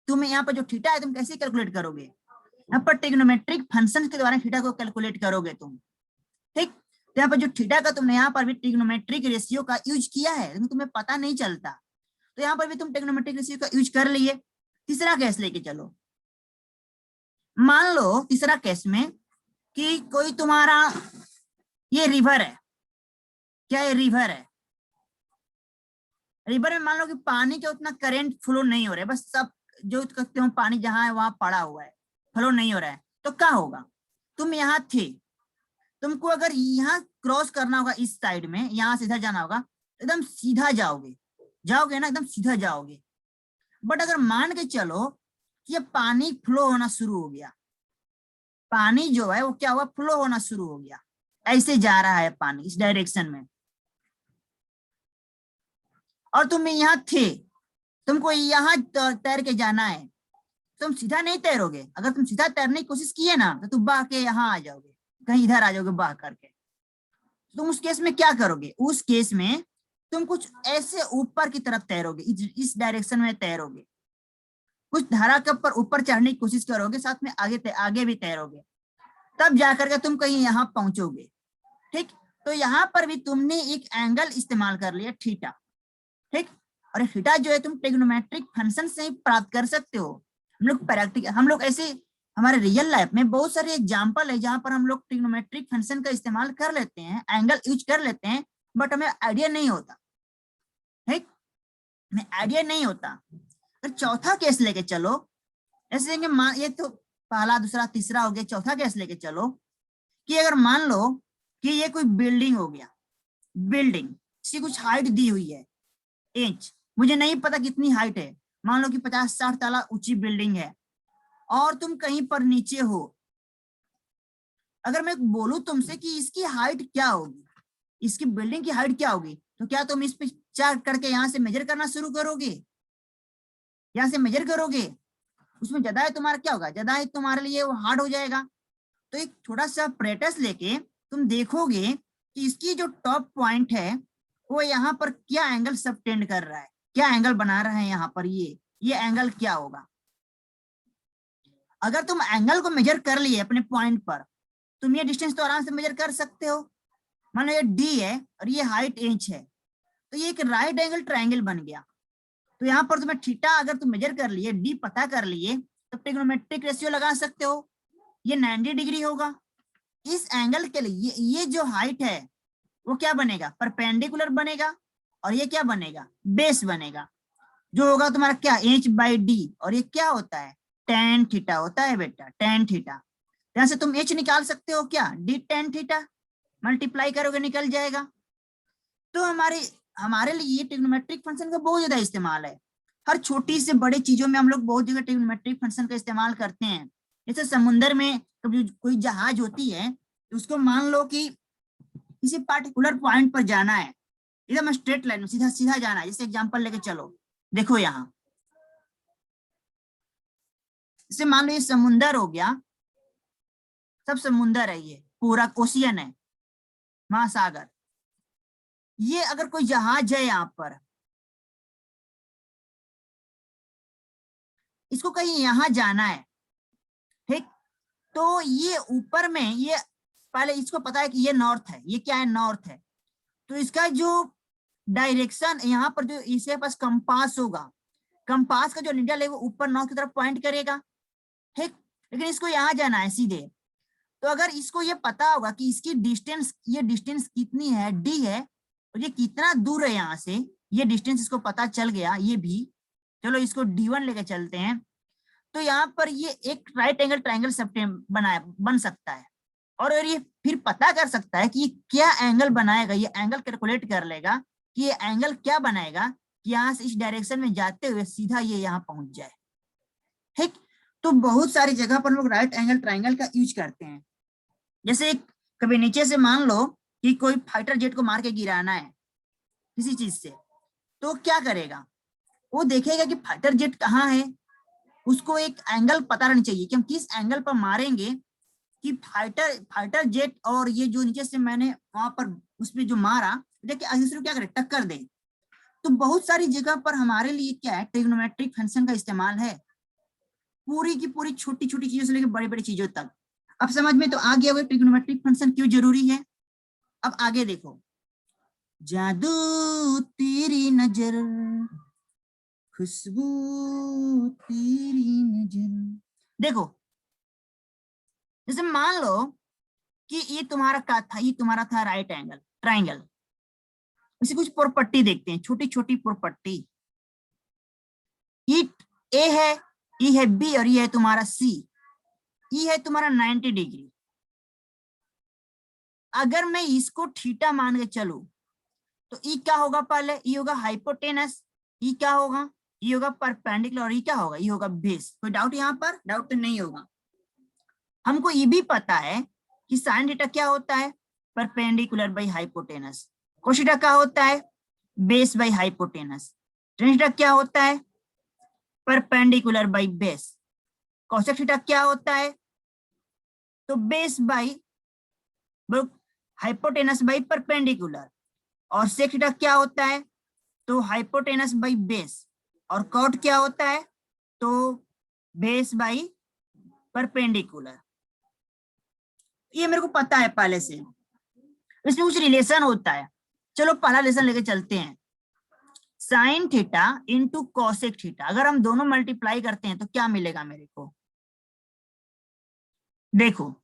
तुम्हें यहाँ पर जो थीटा है तुम कैसे कैलकुलेट करोगे? यहाँ पर ट्रिग्नोमेट्रिक फंक्शन के द्वारा थीटा को कैलकुलेट करोगे तुम, ठीक। तो यहाँ पर जो थीटा का तुमने यहाँ पर भी ट्रिग्नोमेट्रिक रेशियो का यूज किया है, लेकिन तुम्हें पता नहीं चलता, तो यहाँ पर भी तुम ट्रिग्नोमेट्रिक रेशियो का यूज कर लिए। तीसरा केस लेके चलो, मान लो तीसरा केस में कि कोई तुम्हारा ये रिवर है, क्या ये रिवर है? रिवर में मान लो कि पानी का उतना करंट फ्लो नहीं हो रहा है, बस सब जो कहते हो पानी जहां है वहां पड़ा हुआ है, फ्लो नहीं हो रहा है, तो क्या होगा? तुम यहाँ थे, तुमको अगर यहाँ क्रॉस करना होगा इस साइड में, यहाँ सीधा जाना होगा, एकदम सीधा जाओगे ना, एकदम सीधा जाओगे। बट अगर मान के चलो कि ये पानी फ्लो होना शुरू हो गया, पानी जो है वो क्या हुआ? फ्लो होना शुरू हो गया, ऐसे जा रहा है पानी इस डायरेक्शन में, और तुम यहाँ थे, तुमको यहाँ तैर के जाना है, तुम सीधा नहीं तैरोगे। अगर तुम सीधा तैरने की कोशिश किए ना तो तुम बह के यहाँ आ जाओगे, कहीं इधर आ जाओगे बह करके। तुम उस केस में क्या करोगे? उस केस में तुम कुछ ऐसे ऊपर की तरफ तैरोगे, इस डायरेक्शन में तैरोगे, कुछ धारा के ऊपर चढ़ने की कोशिश करोगे, साथ में आगे भी तैरोगे, तब जाकर के तुम कहीं यहाँ पहुंचोगे, ठीक। तो यहाँ पर भी तुमने एक एंगल इस्तेमाल कर लिया थीटा, ठीक। और थीटा जो है तुम ट्रिग्नोमेट्रिक फंक्शन से ही प्राप्त कर सकते हो। हम लोग ऐसे हमारे रियल लाइफ में बहुत सारे एग्जांपल है जहां पर हम लोग ट्रिग्नोमेट्रिक फंक्शन का इस्तेमाल कर लेते हैं, एंगल यूज कर लेते हैं, बट हमें आइडिया नहीं होता, ठीक, हमें आइडिया नहीं होता। अगर चौथा केस लेके चलो, ऐसे ये तो पहला दूसरा तीसरा हो गया, चौथा केस लेके चलो कि अगर मान लो कि ये कोई बिल्डिंग हो गया, बिल्डिंग इसकी कुछ हाइट दी हुई है इंच, मुझे नहीं पता कितनी हाइट है, मान लो कि 50-60 ताला ऊंची बिल्डिंग है, और तुम कहीं पर नीचे हो। अगर मैं बोलूं तुमसे कि इसकी हाइट क्या होगी, इसकी बिल्डिंग की हाइट क्या होगी, तो क्या तुम इस पे चार्ट करके यहाँ से मेजर करना शुरू करोगे? यहाँ से मेजर करोगे, उसमें ज्यादा है तुम्हारा क्या होगा? ज्यादा है तुम्हारे लिए वो हार्ड हो जाएगा। तो एक थोड़ा सा प्रेटस लेके तुम देखोगे कि इसकी जो टॉप पॉइंट है वो यहाँ पर क्या एंगल सबटेंड कर रहा है, क्या एंगल बना रहा है यहाँ पर, ये एंगल क्या होगा? अगर तुम एंगल को मेजर कर लिए अपने पॉइंट पर, तुम ये डिस्टेंस तो आराम से मेजर कर सकते हो। मान लो ये डी है और ये हाइट इंच है, तो ये एक राइट एंगल ट्रायंगल बन गया। तो यहाँ पर तुम्हें थीटा अगर तुम मेजर कर लिए, डी पता कर लिए, तो ट्रिग्नोमेट्रिक रेशियो लगा सकते हो, ये 90 डिग्री होगा। इस एंगल के लिए ये जो हाइट है वो क्या बनेगा? परपेंडिकुलर बनेगा, और ये क्या बनेगा? बेस बनेगा, जो होगा तुम्हारा क्या? एच बाई डी, और ये क्या होता है? टेन थीटा होता है बेटा, टेन थीटा। यहां से तुम एच निकाल सकते हो, क्या? डी टेन थीटा, मल्टीप्लाई करोगे निकल जाएगा। तो हमारे लिए ट्रिग्नोमेट्रिक फंक्शन का बहुत ज्यादा इस्तेमाल है, हर छोटी से बड़ी चीजों में हम लोग बहुत जगह ट्रिग्नोमेट्रिक फंक्शन का इस्तेमाल करते हैं। जैसे समुद्र में कभी कोई जहाज होती है, तो उसको मान लो कि किसी पार्टिकुलर पॉइंट पर जाना है, एकदम स्ट्रेट लाइन में सीधा सीधा जाना है। जैसे एग्जांपल लेके चलो, देखो यहाँ जैसे मान लो ये समुंदर हो गया, सब समुंदर है, ये पूरा ओशियन है, महासागर। ये अगर कोई जहाज है यहाँ पर, इसको कहीं यहाँ जाना है, ठीक, तो ये ऊपर में ये पहले इसको पता है कि ये नॉर्थ है, ये क्या है? नॉर्थ है। तो इसका जो डायरेक्शन यहाँ पर जो इसके पास कंपास होगा, कंपास का जो नीडल है वो ऊपर नॉर्थ की तरफ पॉइंट करेगा, ठीक। लेकिन इसको यहाँ जाना है सीधे, तो अगर इसको ये पता होगा कि इसकी डिस्टेंस, ये डिस्टेंस कितनी है, डी है, और ये कितना दूर है यहाँ से, ये डिस्टेंस इसको पता चल गया, ये भी, चलो इसको D1 लेके चलते हैं। तो यहाँ पर ये एक राइट एंगल ट्राइंगल बन सकता है, और ये फिर पता कर सकता है कि ये क्या एंगल बनाएगा, ये एंगल कैलकुलेट कर लेगा कि ये एंगल क्या बनाएगा कि यहाँ से इस डायरेक्शन में जाते हुए सीधा ये यहाँ पहुंच जाए, ठीक। तो बहुत सारी जगह पर लोग राइट एंगल ट्राइंगल का यूज करते हैं। जैसे कभी नीचे से मान लो कि कोई फाइटर जेट को मार के गिराना है किसी चीज से, तो क्या करेगा, वो देखेगा कि फाइटर जेट कहाँ है, उसको एक एंगल पता रहना चाहिए कि हम किस एंगल पर मारेंगे कि फाइटर जेट और ये जो नीचे से मैंने वहां पर उसमें जो मारा, देखिए दूसरे क्या करे, टक्कर दे। तो बहुत सारी जगह पर हमारे लिए क्या है, ट्रिग्नोमेट्रिक फंक्शन का इस्तेमाल है, पूरी की पूरी छोटी छोटी चीजों से लेकर बड़ी बड़ी चीजों तक। अब समझ में तो आ गया वो ट्रिग्नोमेट्रिक फंक्शन क्यों जरूरी है। अब आगे देखो, जादू तेरी नजर, खुशबू तेरी नजर। देखो जैसे मान लो कि ये तुम्हारा क्या था, ये तुम्हारा था राइट एंगल ट्राइंगल। इसे कुछ प्रॉपर्टी देखते हैं, छोटी छोटी प्रॉपर्टी। ए है, ई है बी, और ये है तुम्हारा सी। ई है तुम्हारा 90 डिग्री। अगर मैं इसको थीटा मान के चलूं तो ई क्या होगा, पहले ई होगा हाइपोटेनस, ई क्या होगा, ई होगा परपेंडिकुलर, और ई क्या होगा, ई होगा बेस। कोई डाउट यहाँ पर, डाउट तो नहीं होगा। हमको ये भी पता है कि साइन थीटा क्या होता है, perpendicular by hypotenuse. Cos theta क्या होता है, base by hypotenuse. Tan theta क्या होता है, perpendicular by base. Cosec theta क्या होता है, तो base by hypotenuse by perpendicular. और सेक थीटा क्या होता है, तो हाइपोटेनस बाई बेस। और कॉट क्या होता है, तो बेस बाई परपेंडिकुलर। ये मेरे को पता है पहले से, इसमें कुछ रिलेशन होता है। चलो पहला रिलेशन लेके चलते हैं, sine theta into cosec theta. अगर हम दोनों मल्टीप्लाई करते हैं तो क्या मिलेगा मेरे को, देखो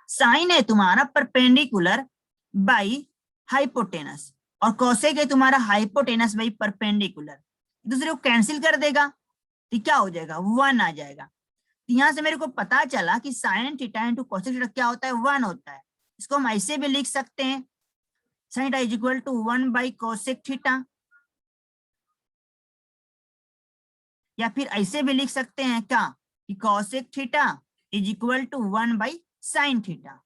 साइन है तुम्हारा परपेंडिकुलर बाई हाइपोटेनस, और कॉसेक है तुम्हारा हाइपोटेनस बाई परपेंडिकुलर। दूसरे को कैंसिल कर देगा तो क्या हो जाएगा, 1 आ जाएगा। तो यहां से मेरे को पता चला कि sine theta into cosec theta क्या होता है, 1 होता है। इसको हम ऐसे भी लिख सकते हैं, sine theta is equal to 1 by cosec theta, या फिर ऐसे भी लिख सकते हैं क्या कि cosec theta is equal to 1 by sine theta,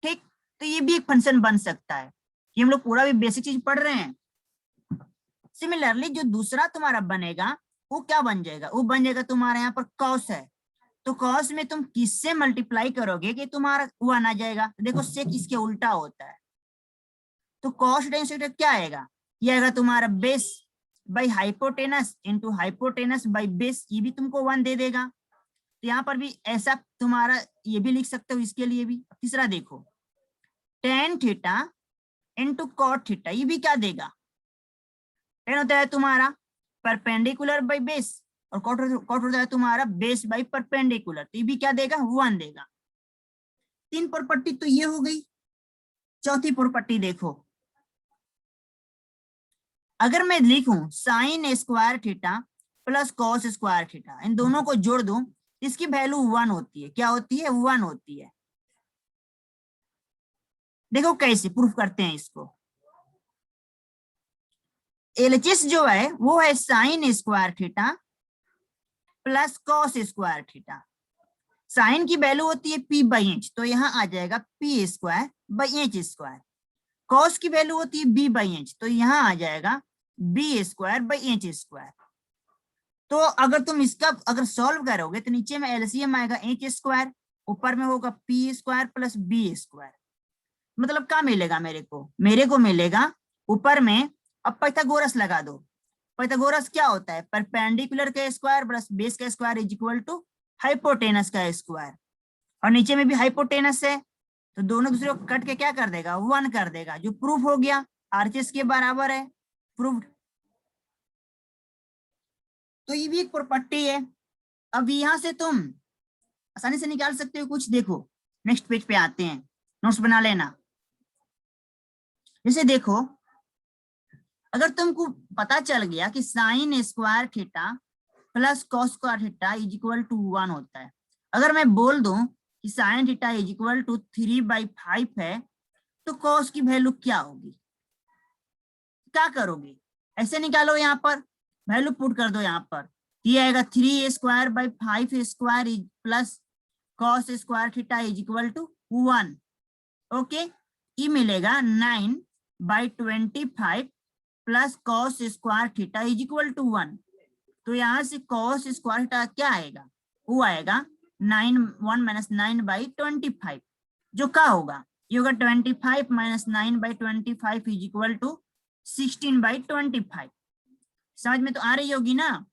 ठीक। तो ये भी एक फंक्शन बन सकता है, कि हम लोग पूरा भी बेसिक चीज पढ़ रहे हैं। सिमिलरली जो दूसरा तुम्हारा बनेगा वो क्या बन जाएगा, वो बन जाएगा तुम्हारा यहाँ पर कॉस है, तो कॉस में तुम किससे मल्टीप्लाई करोगे कि तुम्हारा 1 आ जाएगा। देखो सेक इसके उल्टा होता है, तो कॉस क्या आएगा, ये आएगा तुम्हारा base by hypotenuse into hypotenuse by base, ये भी तुमको 1 दे देगा। तो यहाँ पर भी ऐसा तुम्हारा ये भी लिख सकते हो इसके लिए भी। तीसरा देखो, tan theta into cot theta, ये भी क्या देगा, टेन होता है तुम्हारा परपेंडिकुलर बाई बेस, और कॉट होता है तुम्हारा बेस बाई परपेंडिकुलर, तो ये भी क्या देगा, 1 देगा। 3 प्रॉपर्टी तो ये हो गई। चौथी प्रॉपर्टी देखो, अगर मैं लिखूं sine square theta plus cos square theta, इन दोनों को जोड़ दूं, इसकी वैल्यू 1 होती है। क्या होती है, 1 होती है। देखो कैसे प्रूफ करते हैं इसको। एलएचएस जो है वो है sine square theta plus cos square theta. Sine की वैल्यू होती है पी बाई एच, तो यहाँ आ जाएगा P square by H square. Cos की वैल्यू होती है बी बाई एच, तो यहाँ आ जाएगा B square by H square. तो अगर तुम इसका अगर सॉल्व करोगे तो नीचे में एलसीएम आएगा एच स्क्वायर, ऊपर में होगा P square plus B square. मतलब क्या मिलेगा मेरे को मिलेगा ऊपर में, अब पाइथागोरस लगा दो। पाइथागोरस क्या होता है, परपेंडिकुलर का स्क्वायर प्लस बेस का square is equal to hypotenuse का स्क्वायर, और नीचे में भी हाइपोटेनस है, तो दोनों दूसरे को कट के क्या कर देगा, 1 कर देगा, जो प्रूफ हो गया। RHS के बराबर है, प्रूव्ड। तो ये भी एक प्रॉपर्टी है। अब यहां से तुम आसानी से निकाल सकते हो कुछ। देखो नेक्स्ट पेज पे आते हैं, नोट्स बना लेना। जैसे देखो, अगर तुमको पता चल गया कि sine square theta plus cos square theta is equal to 1 होता है, अगर मैं बोल दूं कि sine theta is equal to 3/5 है, तो कॉस की वैल्यू क्या होगी? क्या करोगे? ऐसे निकालो, यहाँ पर वैल्यू पुट कर दो। यहाँ पर ये आएगा 3 square square is plus cos square theta is equal to 1। Okay, ये मिलेगा 9/25 plus cos square theta is equal to 1। तो यहाँ से कॉस स्क्वायर थीटा क्या आएगा? वो आएगा 1 - 9/25, जो क्या होगा? ये होगा 25 - 9/25 इज इक्वल टू 16/25। समझ में तो आ रही होगी ना?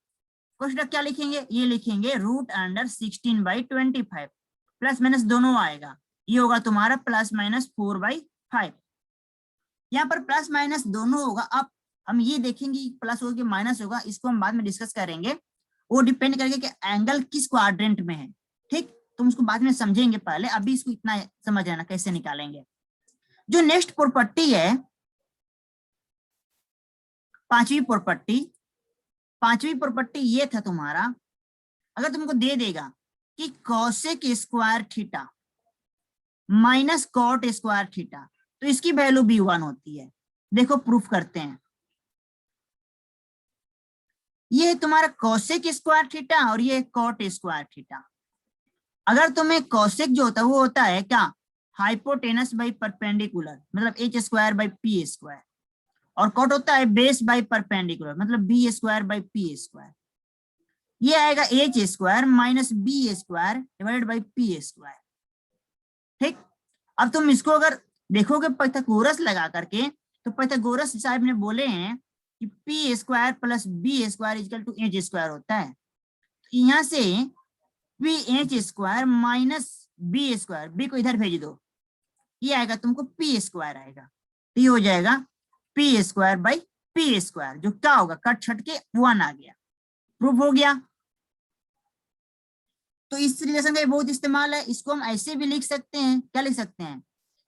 क्वेश्चन क्या लिखेंगे? ये लिखेंगे √16/25, प्लस माइनस दोनों आएगा, ये होगा तुम्हारा +-4/5। यहाँ पर प्लस माइनस दोनों होगा। अब हम ये देखेंगे प्लस होगा कि माइनस होगा, इसको हम बाद में डिस्कस करेंगे। वो डिपेंड करेगा कि एंगल किस क्वाड्रेंट में है। ठीक, तुम उसको बाद में समझेंगे, पहले अभी इसको इतना समझ आना कैसे निकालेंगे। जो नेक्स्ट प्रॉपर्टी है, पांचवी प्रॉपर्टी ये था तुम्हारा, अगर तुमको दे देगा कि cosec square theta minus cot square theta, तो इसकी वैल्यू भी 1 होती है। देखो प्रूफ करते हैं। ये है तुम्हारा कॉसेक स्क्वायर थीटा और ये कॉट स्क्वायर थीटा। अगर तुम्हें कॉसेक जो होता है वो होता है क्या? हाइपोटेनस बाई परपेंडिकुलर, मतलब h²/p², और कॉट होता है बेस बाई परपेंडिकुलर, मतलब b²/p²। ये आएगा h² - b² divided by p²। ठीक, अब तुम इसको अगर देखोगे पाइथागोरस लगा करके, तो पाइथागोरस साहब ने बोले हैं कि p² + b² = h² होता है। तो यहाँ से p(h²) - b², b को इधर भेज दो, ये आएगा तुमको p² आएगा। तो ये हो जाएगा p²/p², जो क्या होगा? कट छट के 1 आ गया। प्रूफ हो गया। तो इस रिलेशन का बहुत इस्तेमाल है। इसको हम ऐसे भी लिख सकते हैं, क्या लिख सकते हैं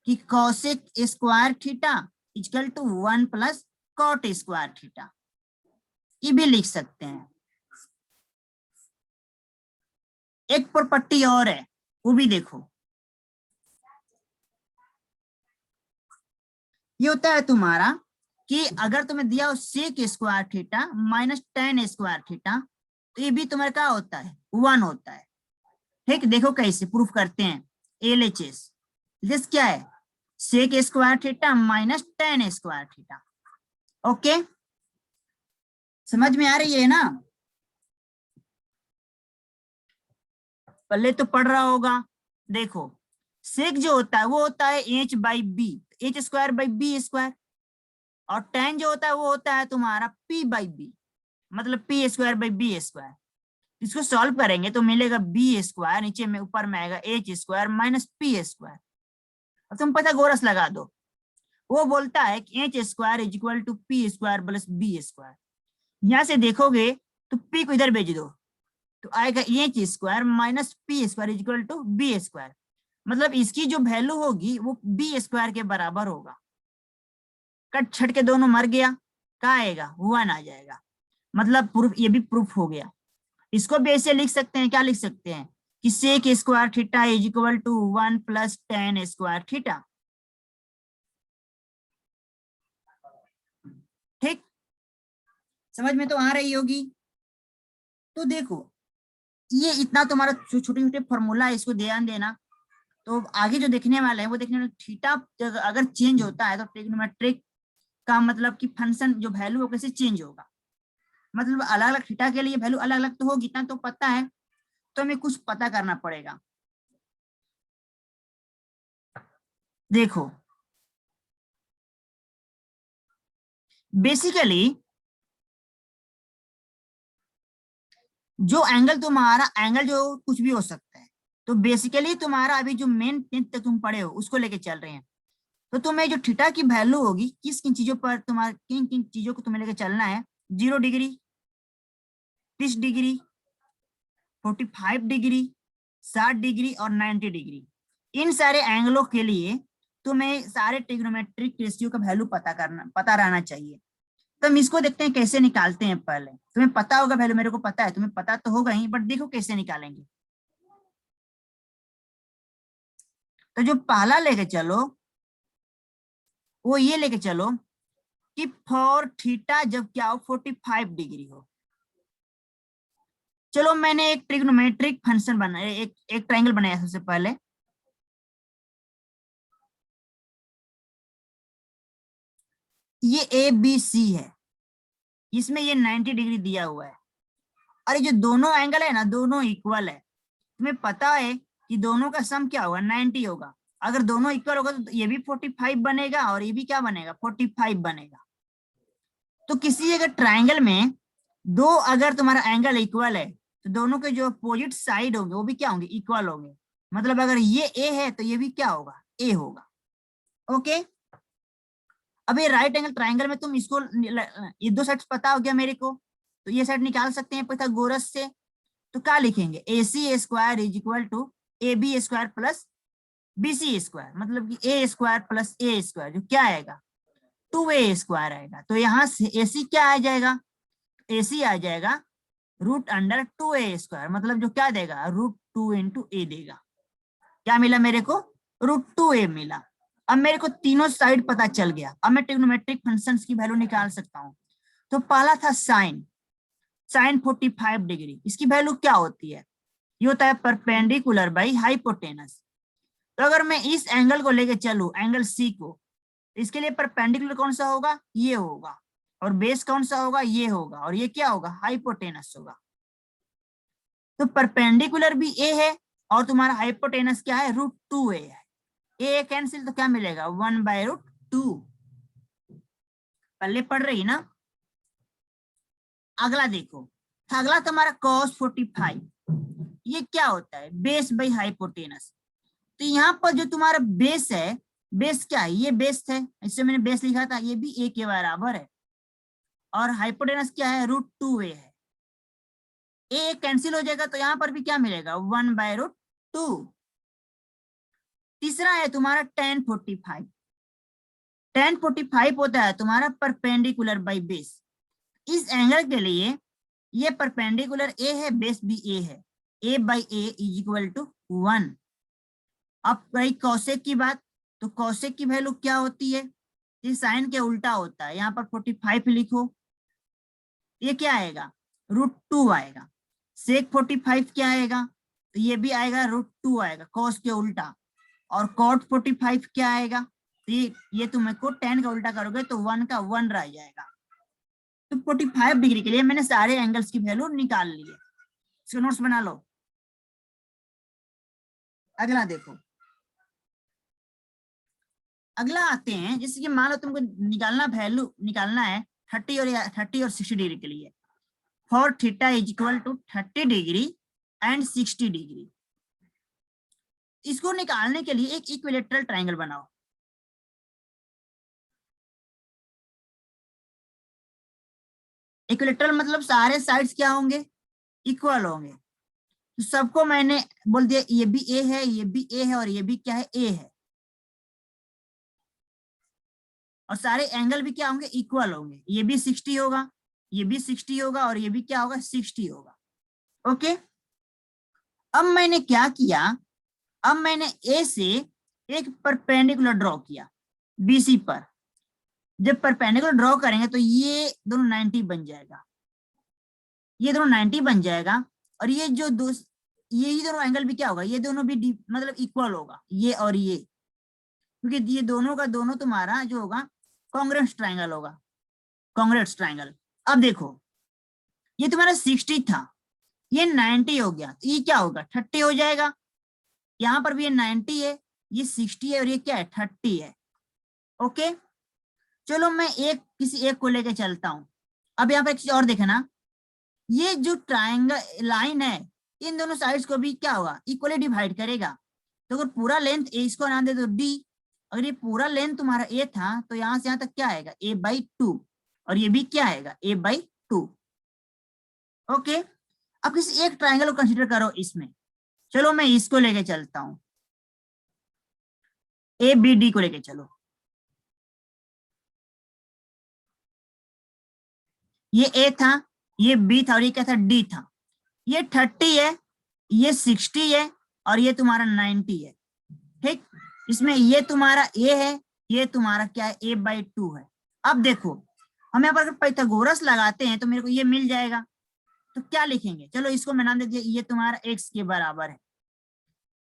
कि cosec square theta equal to 1 plus cot square theta, ये भी लिख सकते हैं। एक प्रॉपर्टी और है, वो भी देखो। ये होता है तुम्हारा कि अगर तुम्हें दिया हो sec square theta minus tan square theta, तो ये भी तुम्हारा क्या होता है? 1 होता है। ठीक, देखो कैसे प्रूफ करते हैं। LHS दिस क्या है? Sec square theta minus tan square theta. Okay, समझ में आ रही है ना? पहले तो पढ़ रहा होगा। देखो सेक जो होता है वो होता है h/b, h²/b², और tan जो होता है वो होता है तुम्हारा p/b, मतलब p²/b²। इसको सॉल्व करेंगे तो मिलेगा b², नीचे में ऊपर में आएगा h² - p²। अब तुम पाइथागोरस लगा दो। वो बोलता है कि h² = p² + b²। यहाँ से देखोगे तो p को इधर भेज दो, तो आएगा h² - p² = b²। मतलब इसकी जो वैल्यू होगी वो b² के बराबर होगा। कट छट के दोनों मर गया, क्या आएगा? 1 आ जाएगा। मतलब प्रूफ, ये भी प्रूफ हो गया। इसको भी ऐसे लिख सकते हैं, क्या लिख सकते हैं कि sec square theta is equal to 1 plus tan square theta. ठीक, समझ में तो आ रही होगी। तो देखो ये इतना तुम्हारा छोटे छोटे फॉर्मूला है, इसको ध्यान देना। तो आगे जो देखने वाले हैं वो देखने वाले, थीटा अगर चेंज होता है तो ट्रिग्नोमेट्रिक का मतलब कि फंक्शन जो वैल्यू वो कैसे चेंज होगा, मतलब अलग अलग थीटा के लिए वैल्यू अलग अलग तो होगी, इतना तो पता है। तो हमें कुछ पता करना पड़ेगा। देखो बेसिकली जो एंगल तुम्हारा, एंगल जो कुछ भी हो सकता है, तो बेसिकली तुम्हारा अभी जो मेन टेंथ तक तुम पढ़े हो उसको लेके चल रहे हैं। तो तुम्हें जो थीटा की वैल्यू होगी किस किन चीजों पर तुम्हारे किन किन चीजों को तुम्हें लेकर चलना है, 0 डिग्री, 30 डिग्री, 45 डिग्री, 60 डिग्री और 90 डिग्री। इन सारे एंगलों के लिए तुम्हें सारे ट्रिग्नोमेट्रिक रेशियो का वैल्यू पता रहना चाहिए। तो हम इसको देखते हैं कैसे निकालते हैं। पहले तुम्हें पता होगा वैल्यू, मेरे को पता है, तुम्हें पता तो होगा ही, बट देखो कैसे निकालेंगे। तो जो पहला लेके चलो वो ये लेके चलो कि फॉर थीटा जब क्या हो 45 डिग्री हो। चलो मैंने एक ट्रिग्नोमेट्रिक फंक्शन बनाया, एक ट्रायंगल बनाया सबसे पहले। ये ए बी सी है, इसमें ये 90 डिग्री दिया हुआ है, और ये जो दोनों एंगल है ना दोनों इक्वल है। तुम्हें पता है कि दोनों का सम क्या होगा, 90 होगा। अगर दोनों इक्वल होगा तो ये भी 45 बनेगा और ये भी क्या बनेगा, 45 बनेगा। तो किसी अगर ट्रायंगल में दो अगर तुम्हारा एंगल इक्वल है तो दोनों के जो अपोजिट साइड होंगे वो भी क्या होंगे, इक्वल होंगे। मतलब अगर ये ए है तो ये भी क्या होगा, ए होगा। ओके, अब ये राइट एंगल ट्रायंगल में तुम इसको ये दो साइड पता हो गया मेरे को, तो ये साइड निकाल सकते हैं पाइथागोरस से। तो क्या लिखेंगे, A C square is equal to A B square plus B C square, मतलब कि A square plus A square जो क्या आएगा 2a स्क्वायर आएगा। तो यहाँ से ए सी क्या आ जाएगा, ए सी आ जाएगा रूट अंडर 2a स्क्वायर, मतलब जो क्या देगा √2 इंटू ए देगा। क्या मिला मेरे को, √2a मिला। अब मेरे को तीनों साइड पता चल गया। अब मैं ट्रिग्नोमेट्रिक फंक्शंस की वैल्यू निकाल सकता हूँ। तो पहला था साइन 45 डिग्री, इसकी वैल्यू क्या होती है, ये होता है परपेंडिकुलर बाई हाइपोटेनस। तो अगर मैं इस एंगल को लेके चलूं, एंगल सी को, इसके लिए परपेंडिकुलर कौन सा होगा, ये होगा, और बेस कौन सा होगा, ये होगा, और ये क्या होगा, हाइपोटेनस होगा। तो परपेंडिकुलर भी ए है और तुम्हारा हाइपोटेनस क्या है, √2a है। ए कैंसिल तो क्या मिलेगा, 1/√2। पहले पढ़ रही ना। अगला देखो, अगला तुम्हारा cos 45, ये क्या होता है, बेस बाई हाइपोटेनस। तो यहाँ पर जो तुम्हारा बेस है, बेस क्या है, ये बेस है, इससे मैंने बेस लिखा था, ये भी a के बराबर है, और हाइपोटेनस क्या है, √2a है। a कैंसिल हो जाएगा तो यहाँ पर भी क्या मिलेगा, 1/√2। तीसरा है तुम्हारा tan 45, tan 45 होता है तुम्हारा परपेंडिकुलर बाई बेस। इस एंगल के लिए ये परपेंडिकुलर ए है, बेस भी ए है, a/a इज इक्वल टू 1। अब रही कौसेक की बात, तो कौसेक की वैल्यू क्या होती है, ये साइन के उल्टा होता है। यहाँ पर 45 लिखो, ये क्या आएगा, √2 आएगा। सेक 45 क्या आएगा, तो ये भी आएगा √2 आएगा, कॉस के उल्टा। और कॉट 45 क्या आएगा, तो ये तुमको tan का उल्टा करोगे तो 1 का 1 रह जाएगा। तो 45 डिग्री के लिए मैंने सारे एंगल्स की वैल्यू निकाल ली है। इसको नोट्स बना लो। अगला देखो, अगला आते हैं, जैसे कि मान लो तुमको वैल्यू निकालना है 30 और 60 डिग्री के लिए। For theta is equal to 30 degree and 60 degree. इसको निकालने के लिए एक इक्विलेटरल ट्रायंगल बनाओ। इक्विलेटरल मतलब सारे साइड्स क्या होंगे, इक्वल होंगे। तो सबको मैंने बोल दिया ये भी ए है, ये भी ए है, और ये भी क्या है, ए है। और सारे एंगल भी क्या होंगे, इक्वल होंगे। ये भी 60 होगा, ये भी 60 होगा, और ये भी क्या होगा, 60 होगा। ओके, अब मैंने क्या किया, अब मैंने ए से एक परपेंडिकुलर ड्रॉ किया बीसी पर। जब परपेंडिकुलर ड्रॉ करेंगे तो ये दोनों 90 बन जाएगा, ये दोनों 90 बन जाएगा। और ये जो ये दोनों एंगल भी क्या होगा, ये दोनों भी मतलब इक्वल होगा, ये और ये, क्योंकि ये दोनों का दोनों तुम्हारा जो होगा कॉन्ग्रुएंट ट्रायंगल होगा, कॉन्ग्रुएंट ट्रायंगल। अब देखो, ये तुम्हारा 60 था, ये 90 हो गया, तो ये क्या होगा, 30 हो जाएगा। यहाँ पर भी ये 90 है, ये 60 है, और ये क्या है, 30 है। ओके, चलो मैं किसी एक को लेके चलता हूँ। अब यहाँ पर एक चीज और देखना, ये जो ट्रायंगल लाइन है इन दोनों साइड्स को भी क्या होगा, इक्वली डिवाइड करेगा। तो अगर पूरा लेंथ ए इसको नाम दे दो डी, अगर ये पूरा लेंथ तुम्हारा ए था तो यहां से यहां तक क्या आएगा a/2, और ये भी क्या आएगा a/2। ओके, अब किसी एक ट्राइंगल को कंसीडर करो इसमें। चलो मैं इसको लेके चलता हूं, ABD को लेके चलो। ये ए था, ये बी था, और ये क्या था डी था। ये 30 है, ये 60 है, और ये तुम्हारा 90 है। ठीक, इसमें ये तुम्हारा ए है, ये तुम्हारा क्या है a/2 है। अब देखो हम यहाँ पर अगर पाइथागोरस लगाते हैं तो मेरे को ये मिल जाएगा। तो क्या लिखेंगे, चलो इसको मैं नाम दे दिया, ये तुम्हारा x के बराबर है।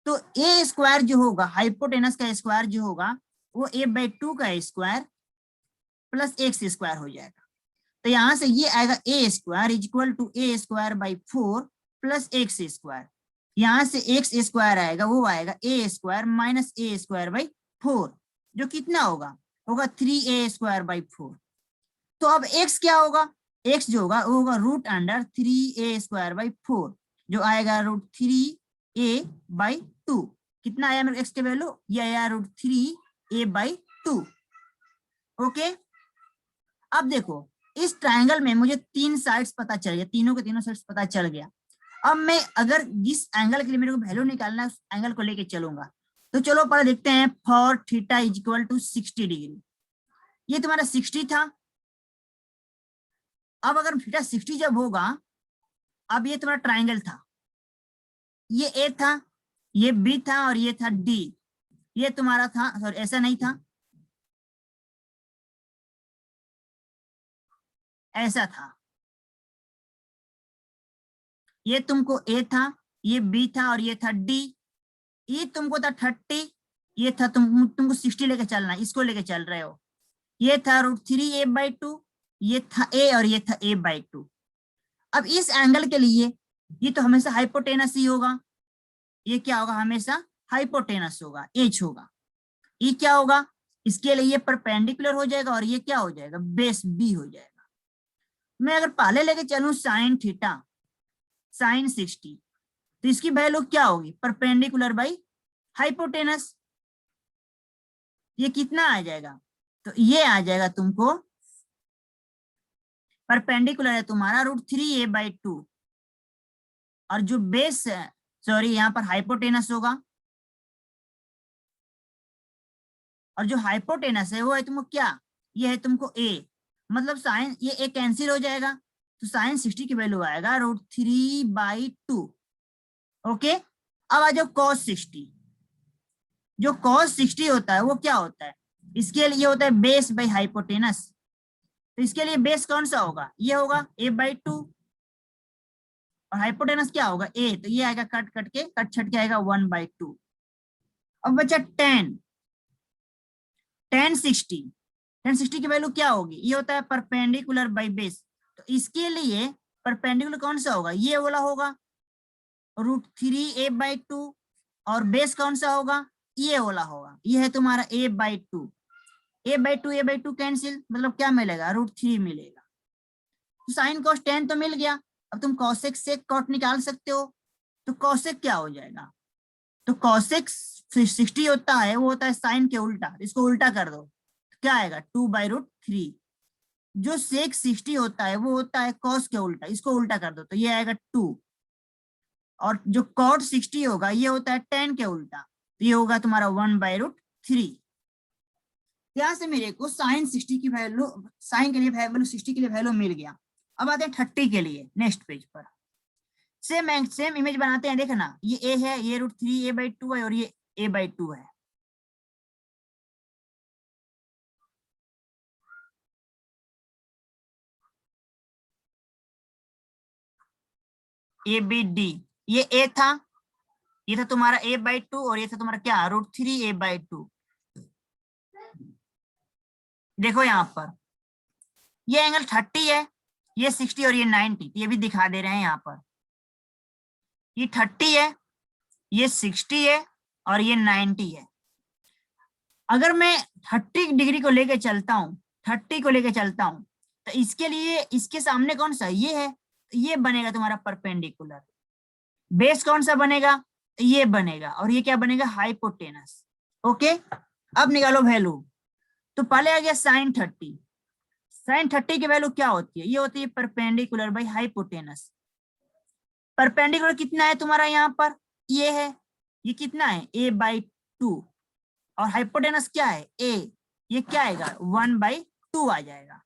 तो ए स्क्वायर जो होगा, हाइपोटेनस का स्क्वायर जो होगा, वो a/2 का स्क्वायर प्लस x स्क्वायर हो जाएगा। तो यहां से ये आएगा A square is equal to a²/4 plus x square. यहां से x स्क्वायर आएगा, वो आएगा a² माइनस a²/4, जो कितना होगा 3a²/4। तो अब x क्या होगा, x जो होगा वो होगा √3a²/4, जो आएगा √3a/2। कितना आया मेरे x के वैल्यू, ये आया √3a/2। ओके, अब देखो इस ट्रायंगल में मुझे 3 साइड्स पता चल गया, तीनों के तीनों साइड्स पता चल गया। अब मैं अगर जिस एंगल के लिए मेरे को वैल्यू निकालना है उस एंगल को लेके चलूंगा। तो चलो पहले देखते हैं, for theta is equal to 60 degree. ये तुम्हारा 60 था। अब अगर थीटा 60 जब होगा, अब ये तुम्हारा ट्राइंगल था, ये ए था, ये बी था, और ये था डी। ये तुम्हारा था, सॉरी ऐसा नहीं था, ऐसा था। ये तुमको ए था, ये बी था, और ये था डी। ये तुमको था 30, ये था तुमको 60 लेके चलना, इसको लेके चल रहे हो। ये था √3a/2, ये था ए, और ये था a/2। अब इस एंगल के लिए ये तो हमेशा हाइपोटेनस ही होगा। ये क्या होगा, हमेशा हाइपोटेनस होगा, एच होगा। ये क्या होगा, इसके लिए ये परपेंडिकुलर हो जाएगा, और ये क्या हो जाएगा, बेस बी हो जाएगा। मैं अगर पहले लेके चलूं साइन थीटा, साइन 60, तो इसकी वैल्यू क्या होगी, परपेंडिकुलर बाई हाइपोटेनस। ये कितना आ जाएगा, तो ये आ जाएगा तुमको, परपेंडिकुलर है तुम्हारा √3a/2, और जो बेस है, सॉरी यहाँ पर हाइपोटेनस होगा, और जो हाइपोटेनस है वो है तुमको क्या, ये है तुमको ए। मतलब साइन ये ए कैंसिल हो जाएगा, तो साइन 60 की वैल्यू आएगा √3/2। ओके, अब आ जाओ cos 60। जो cos 60 होता है वो क्या होता है, इसके लिए होता है बेस बाई हाइपोटेनस। तो इसके लिए बेस कौन सा होगा, ये होगा a/2, और हाइपोटेनस क्या होगा ए। तो ये आएगा कट कट के, कट छट के आएगा 1/2। अब बचा tan 60 की वैल्यू क्या होगी, ये होता है परपेंडिकुलर बाई बेस। तो इसके लिए परपेंडिकुलर कौन सा होगा, ये वाला होगा √3a/2, और बेस कौन सा होगा, ये वाला होगा, ये है तुम्हारा a/2। a/2 कैंसिल, मतलब क्या मिलेगा, √3 मिलेगा। तो साइन कॉस tan तो मिल गया। अब तुम कॉसेक सेक कॉट निकाल सकते हो। तो कॉसेक क्या हो जाएगा, तो कॉसेक 60 होता है, वो होता है साइन के उल्टा, इसको उल्टा कर दो, क्या आएगा 2/√3। जो सेक 60 होता है वो होता है कॉस के उल्टा, इसको उल्टा कर दो, तो ये आएगा 2। और जो कॉट 60 होगा ये होता है tan के उल्टा, तो ये होगा तुम्हारा 1/√3। यहाँ से मेरे को साइन 60 की वैल्यू, साइन के लिए वैल्यू 60 के लिए वैल्यू मिल गया। अब आते हैं 30 के लिए, नेक्स्ट पेज पर सेम इमेज बनाते हैं। देखना, ये ए है, ये √3a/2 है, और ये a/2 है। ABD, ये ए था, ये था तुम्हारा a/2, और ये था तुम्हारा क्या √3a/2। देखो यहाँ पर ये एंगल 30 है, ये 60 और ये 90, ये भी दिखा दे रहे हैं यहाँ पर। ये 30 है, ये 60 है, और ये 90 है। अगर मैं 30 डिग्री को लेके चलता हूँ, 30 को लेके चलता हूँ, तो इसके लिए इसके सामने कौन सा ये है, ये बनेगा तुम्हारा परपेंडिकुलर। बेस कौन सा बनेगा, ये बनेगा, और ये क्या बनेगा हाइपोटेनस। ओके, अब निकालो वैल्यू। तो पहले आ गया साइन 30। साइन 30 की वैल्यू क्या होती है? ये होती है परपेंडिकुलर बाई हाइपोटेनस। परपेंडिकुलर कितना है तुम्हारा यहाँ पर? ये है। ये कितना है? a/2। और हाइपोटेनस क्या है? a। ये क्या आएगा? 1/2 आ जाएगा।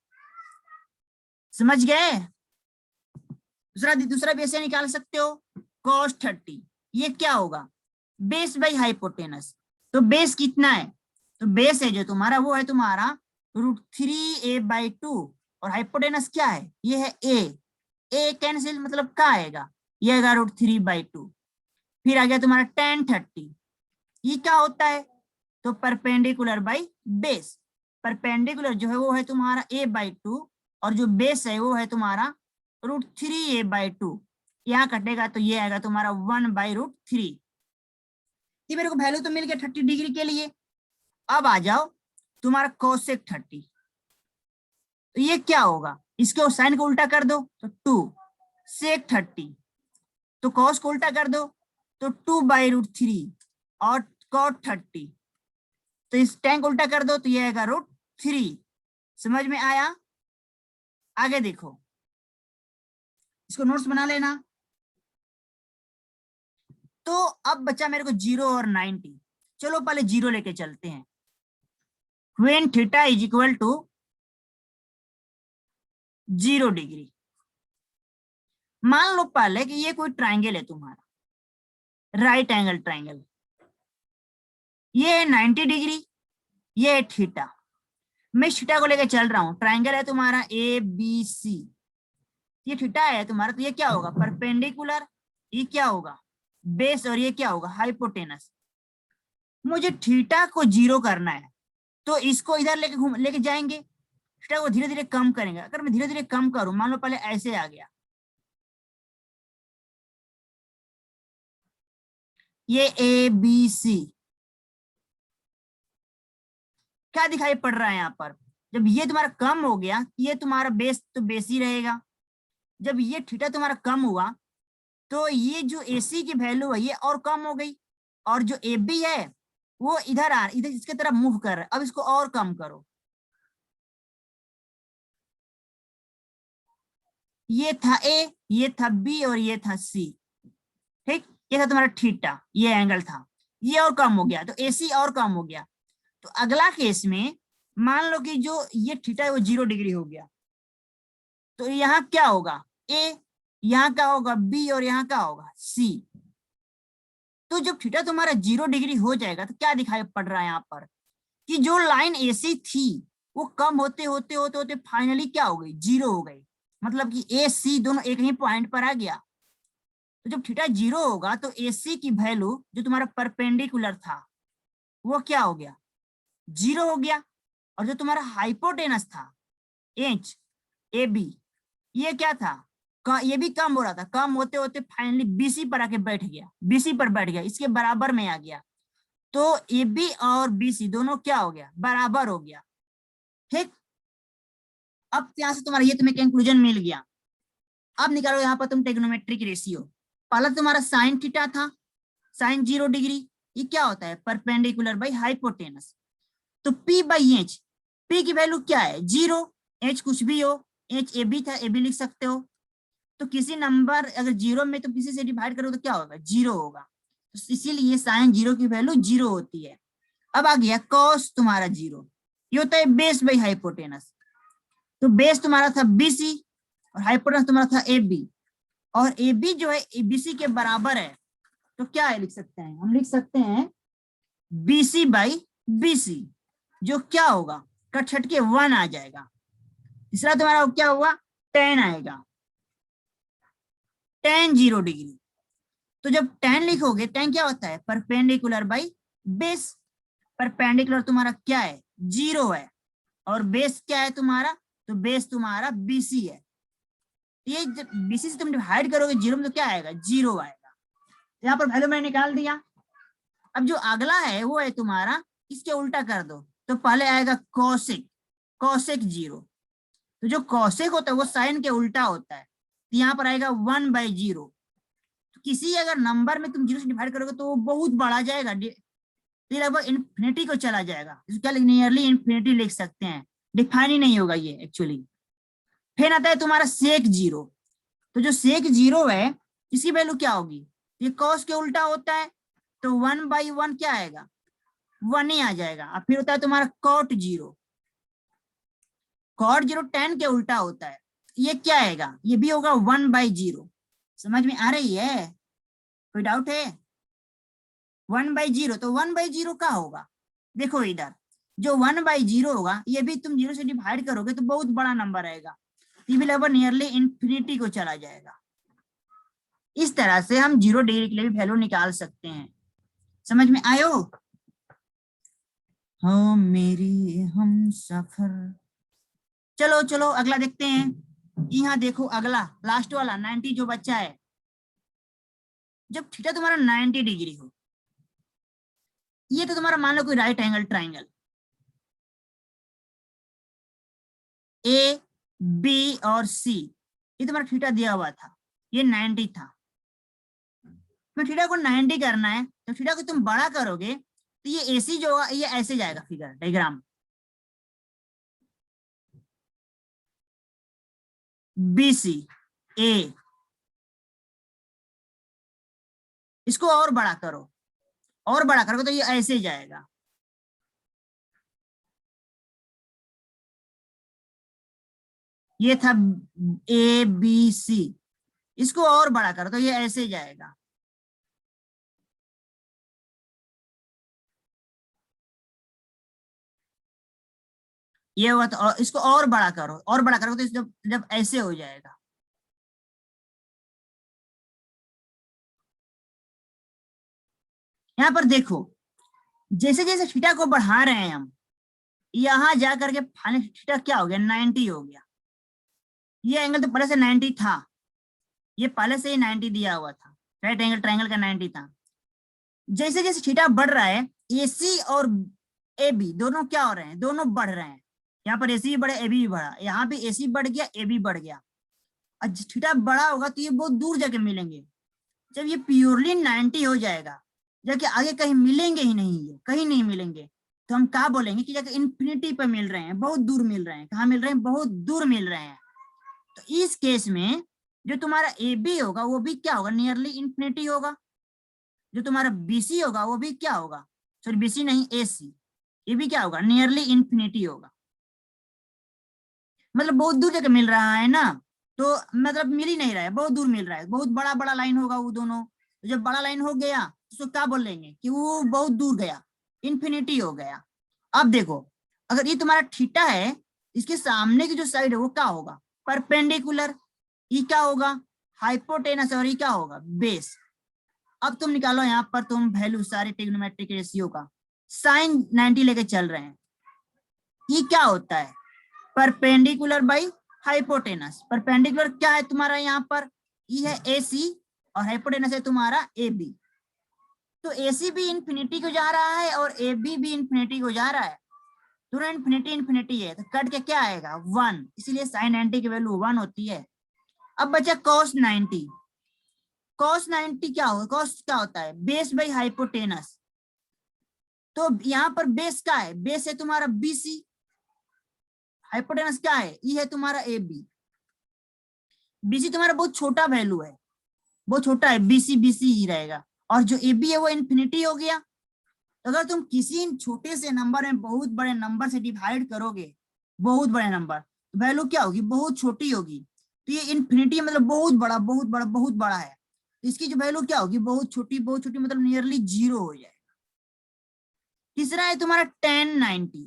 समझ गए? दूसरा भी ऐसे निकाल सकते हो। cos 30 ये क्या होगा? Base by hypotenuse. तो बेस कितना है? तो बेस है जो तुम्हारा वो है तुम्हारा √3a/2। और हाइपोटेनस क्या है? ये है a कैंसिल, मतलब क्या आएगा? ये आएगा √3/2। फिर आ गया तुम्हारा tan 30। ये क्या होता है? तो परपेंडिकुलर बाई बेस। परपेंडिकुलर जो है वो है तुम्हारा a/2 और जो बेस है वो है तुम्हारा √3a/2। यहाँ कटेगा तो ये आएगा तुम्हारा 1/√3। ये मेरे को वैल्यू तो मिल गया 30 डिग्री के लिए। अब आ जाओ तुम्हारा कोसेक 30। तो ये क्या होगा? इसको साइन को उल्टा कर दो तो 2 सेक 30। तो कॉस को उल्टा कर दो तो 2/√3 और कॉट 30। तो इस टैन को उल्टा कर दो तो ये आएगा √3। समझ में आया? आगे देखो, इसको नोट्स बना लेना। तो अब बचा मेरे को 0 और 90। चलो पहले 0 लेके चलते हैं। when theta is equal to 0 degree. मान लो पहले कि ये कोई ट्राइंगल है तुम्हारा, राइट एंगल ट्राइंगल। ये है 90 डिग्री, ये है थीटा। मैं थीटा को लेके चल रहा हूं। ट्राइंगल है तुम्हारा ABC। ये थीटा है तुम्हारा, तो ये क्या होगा? परपेंडिकुलर। ये क्या होगा? बेस। और ये क्या होगा? हाइपोटेनस। मुझे थीटा को 0 करना है तो इसको इधर लेके जाएंगे। थीटा को धीरे धीरे कम करेंगे। अगर मैं धीरे धीरे कम करूं, मान लो पहले ऐसे आ गया, ये ABC। क्या दिखाई पड़ रहा है यहाँ पर? जब ये तुम्हारा कम हो गया, ये तुम्हारा बेस तो बेस ही रहेगा। जब ये थीटा तुम्हारा कम हुआ तो ये जो AC की वैल्यू है ये और कम हो गई। और जो AB है वो इधर इसके तरफ मूव कर रहा है। अब इसको और कम करो। ये था A, ये था B और ये था C। ठीक, ये था तुम्हारा थीटा, ये एंगल था। ये और कम हो गया तो AC और कम हो गया। तो अगला केस में मान लो कि जो ये थीटा है वो 0 डिग्री हो गया। तो यहाँ क्या होगा? A, यहाँ क्या होगा? B और यहाँ क्या होगा? C। तो जब थीटा तुम्हारा 0 डिग्री हो जाएगा तो क्या दिखाई पड़ रहा है यहाँ पर? कि जो लाइन AC थी वो कम होते होते होते होते फाइनली क्या हो गई? 0 हो गई। मतलब कि AC दोनों एक ही पॉइंट पर आ गया। तो जब थीटा 0 होगा तो AC की वैल्यू जो तुम्हारा परपेंडिकुलर था वो क्या हो गया? 0 हो गया। और जो तुम्हारा हाइपोटेनस था AB, ये क्या था? ये भी कम हो रहा था। कम होते होते फाइनली BC पर आके बैठ गया। BC पर बैठ गया, इसके बराबर में आ गया। तो AB और BC दोनों क्या हो गया? बराबर हो गया। ठीक, अब यहां से तुम्हारा ये तुम्हें कंक्लूजन मिल गया। अब निकालो यहाँ पर तुम ट्रिग्नोमेट्रिक रेशियो। पहला तुम्हारा साइन थीटा था, साइन 0 डिग्री। ये क्या होता है? Perpendicular by hypotenuse. तो P/H, P की वैल्यू क्या है? 0। H कुछ भी हो, H AB था, AB लिख सकते हो। तो किसी नंबर अगर 0 में तो किसी से डिवाइड करो तो क्या होगा? 0 होगा। तो इसीलिए साइन 0 की वैल्यू 0 होती है। अब आ गया कॉस तुम्हारा 0। ये होता है बेस बाई हाइपोटेनस। तो बेस तुम्हारा था BC और हाइपोटेनस तुम्हारा था AB। और AB जो है ABC के बराबर है। तो क्या है? लिख सकते हैं, हम लिख सकते हैं BC/BC, जो क्या होगा? कट छट के 1 आ जाएगा। तीसरा तुम्हारा क्या हुआ? tan आएगा, tan 0 डिग्री। तो जब tan लिखोगे, tan क्या होता है? Perpendicular by base. परपेंडिकुलर तुम्हारा क्या है? 0 है। और बेस क्या है तुम्हारा? तो बेस तुम्हारा BC है। ये जब BC से तुम डिवाइड करोगे 0 में तो क्या आएगा? 0 आएगा। यहाँ पर वैल्यू मैंने निकाल दिया। अब जो अगला है वो है तुम्हारा, इसके उल्टा कर दो तो पहले आएगा कोसेक, कोसेक 0। तो जो कोसेक होता है वो साइन के उल्टा होता है। तो यहाँ पर आएगा 1/0। तो किसी अगर नंबर में तुम 0 से डिवाइड करोगे तो वो बहुत बड़ा जाएगा, तो ये लगभग इन्फिनिटी को चला जाएगा, इसको क्या नियरली इन्फिनिटी लिख सकते हैं, डिफाइन ही नहीं होगा ये एक्चुअली। फिर आता है तुम्हारा सेक जीरो, तो जो सेक जीरो है इसकी वैल्यू क्या होगी, ये कॉस के उल्टा होता है, तो 1/1 क्या आएगा, 1 ही आ जाएगा। अब फिर होता है तुम्हारा cot zero, cot zero tan के उल्टा होता है, ये क्या आएगा, ये भी होगा 1/0। समझ में आ रही है, कोई डाउट है? 1/0, तो 1/0 का होगा, देखो इधर जो 1/0 होगा ये भी तुम 0 से डिवाइड करोगे तो बहुत बड़ा नंबर आएगा, ये भी लगभग नियरली इन्फिनिटी को चला जाएगा। इस तरह से हम 0 डिग्री के लिए भी वैल्यू निकाल सकते हैं। समझ में आयो? हो मेरी हम सफर। चलो चलो अगला देखते हैं। यहाँ देखो अगला लास्ट वाला 90 जो बच्चा है, जब थीटा तुम्हारा 90 डिग्री हो, ये तो तुम्हारा मान लो कोई right angle triangle A B और सी, ये तुम्हारा थीटा दिया हुआ था, ये 90 था। तो थीटा को 90 करना है, तो थीटा को तुम बड़ा करोगे तो ये एसी जो होगा ये ऐसे जाएगा, फिगर डायग्राम बीसी ए, इसको और बड़ा करो, और बड़ा करोगे तो ये ऐसे जाएगा। ये था ए बी सी, इसको और बड़ा करो तो ये ऐसे जाएगा। ये हुआ तो इसको और बड़ा करो, और बड़ा करोगे तो जब जब ऐसे हो जाएगा। यहाँ पर देखो जैसे जैसे थीटा को बढ़ा रहे हैं हम, यहां जा करके फाइनल थीटा क्या हो गया, 90 हो गया। ये एंगल तो पहले से 90 था, ये पहले से ही 90 दिया हुआ था, राइट एंगल ट्राइंगल का 90 था। जैसे जैसे थीटा बढ़ रहा है, एसी और ए बी दोनों क्या हो रहे हैं, दोनों बढ़ रहे हैं। यहाँ पर एसी भी बढ़ा, ए बी भी बढ़ा, यहाँ भी एसी बढ़ गया, ए बी बढ़ गया। और थीटा बड़ा होगा तो ये बहुत दूर जाके मिलेंगे। जब ये प्योरली 90 हो जाएगा, जाके आगे कहीं मिलेंगे ही नहीं, ये कहीं नहीं मिलेंगे, तो हम क्या बोलेंगे कि जाके इन्फिनिटी पे मिल रहे हैं, बहुत दूर मिल रहे हैं। कहाँ मिल रहे हैं, बहुत दूर मिल रहे हैं। तो इस केस में जो तुम्हारा ए बी होगा वो भी क्या होगा, नियरली इन्फिनिटी होगा। जो तुम्हारा बीसी होगा वो भी क्या होगा, सॉरी बीसी नहीं एसी, ये भी क्या होगा, नियरली इन्फिनिटी होगा। मतलब बहुत दूर जाके मिल रहा है ना, तो मतलब मिल ही नहीं रहा है, बहुत दूर मिल रहा है, बहुत बड़ा बड़ा लाइन होगा वो दोनों। तो जब बड़ा लाइन हो गया तो क्या बोलेंगे कि वो बहुत दूर गया, इन्फिनिटी हो गया। अब देखो अगर ये तुम्हारा थीटा है, इसके सामने की जो साइड है वो क्या होगा, परपेंडिकुलर। ये क्या होगा, हाइपोटेनस, और ये क्या होगा, बेस। अब तुम निकालो यहाँ पर तुम वैल्यू सारे ट्रिग्नोमेट्रिक रेशियो का, साइन 90 लेके चल रहे हैं। ये क्या होता है, परपेंडिकुलर बाई हाइपोटेनस। परपेंडिकुलर क्या है तुम्हारा यहाँ पर, ये है एसी, और हाइपोटेनस है तुम्हारा ए बी। तो एसी भी इन्फिनिटी को जा रहा है और ए बी भी इन्फिनिटी को जा रहा है, दोनों इन्फिनिटी इन्फिनिटी है, तो कट के क्या आएगा 1, इसीलिए साइन 90 की वैल्यू 1 होती है। अब बचा कॉस 90। कॉस 90 क्या होगा, कॉस क्या होता है, बेस बाई हाइपोटेनस। तो यहाँ पर बेस क्या है, बेस है तुम्हारा बीसी, हाइपोटेनस क्या है, ये है तुम्हारा ए बी। बीसी तुम्हारा बहुत छोटा वैल्यू है, बहुत छोटा है, बीसी बीसी ही रहेगा, और जो ए बी है वो इन्फिनिटी हो गया। तो अगर तुम किसी छोटे से नंबर में बहुत बड़े नंबर से डिवाइड करोगे, बहुत बड़े नंबर, तो वैल्यू क्या होगी, बहुत छोटी होगी। तो ये इन्फिनिटी मतलब बहुत बड़ा बहुत बड़ा बहुत बड़ा है, तो इसकी जो वैल्यू क्या होगी, बहुत छोटी मतलब नियरली 0 हो जाएगा। तीसरा है तुम्हारा tan 90।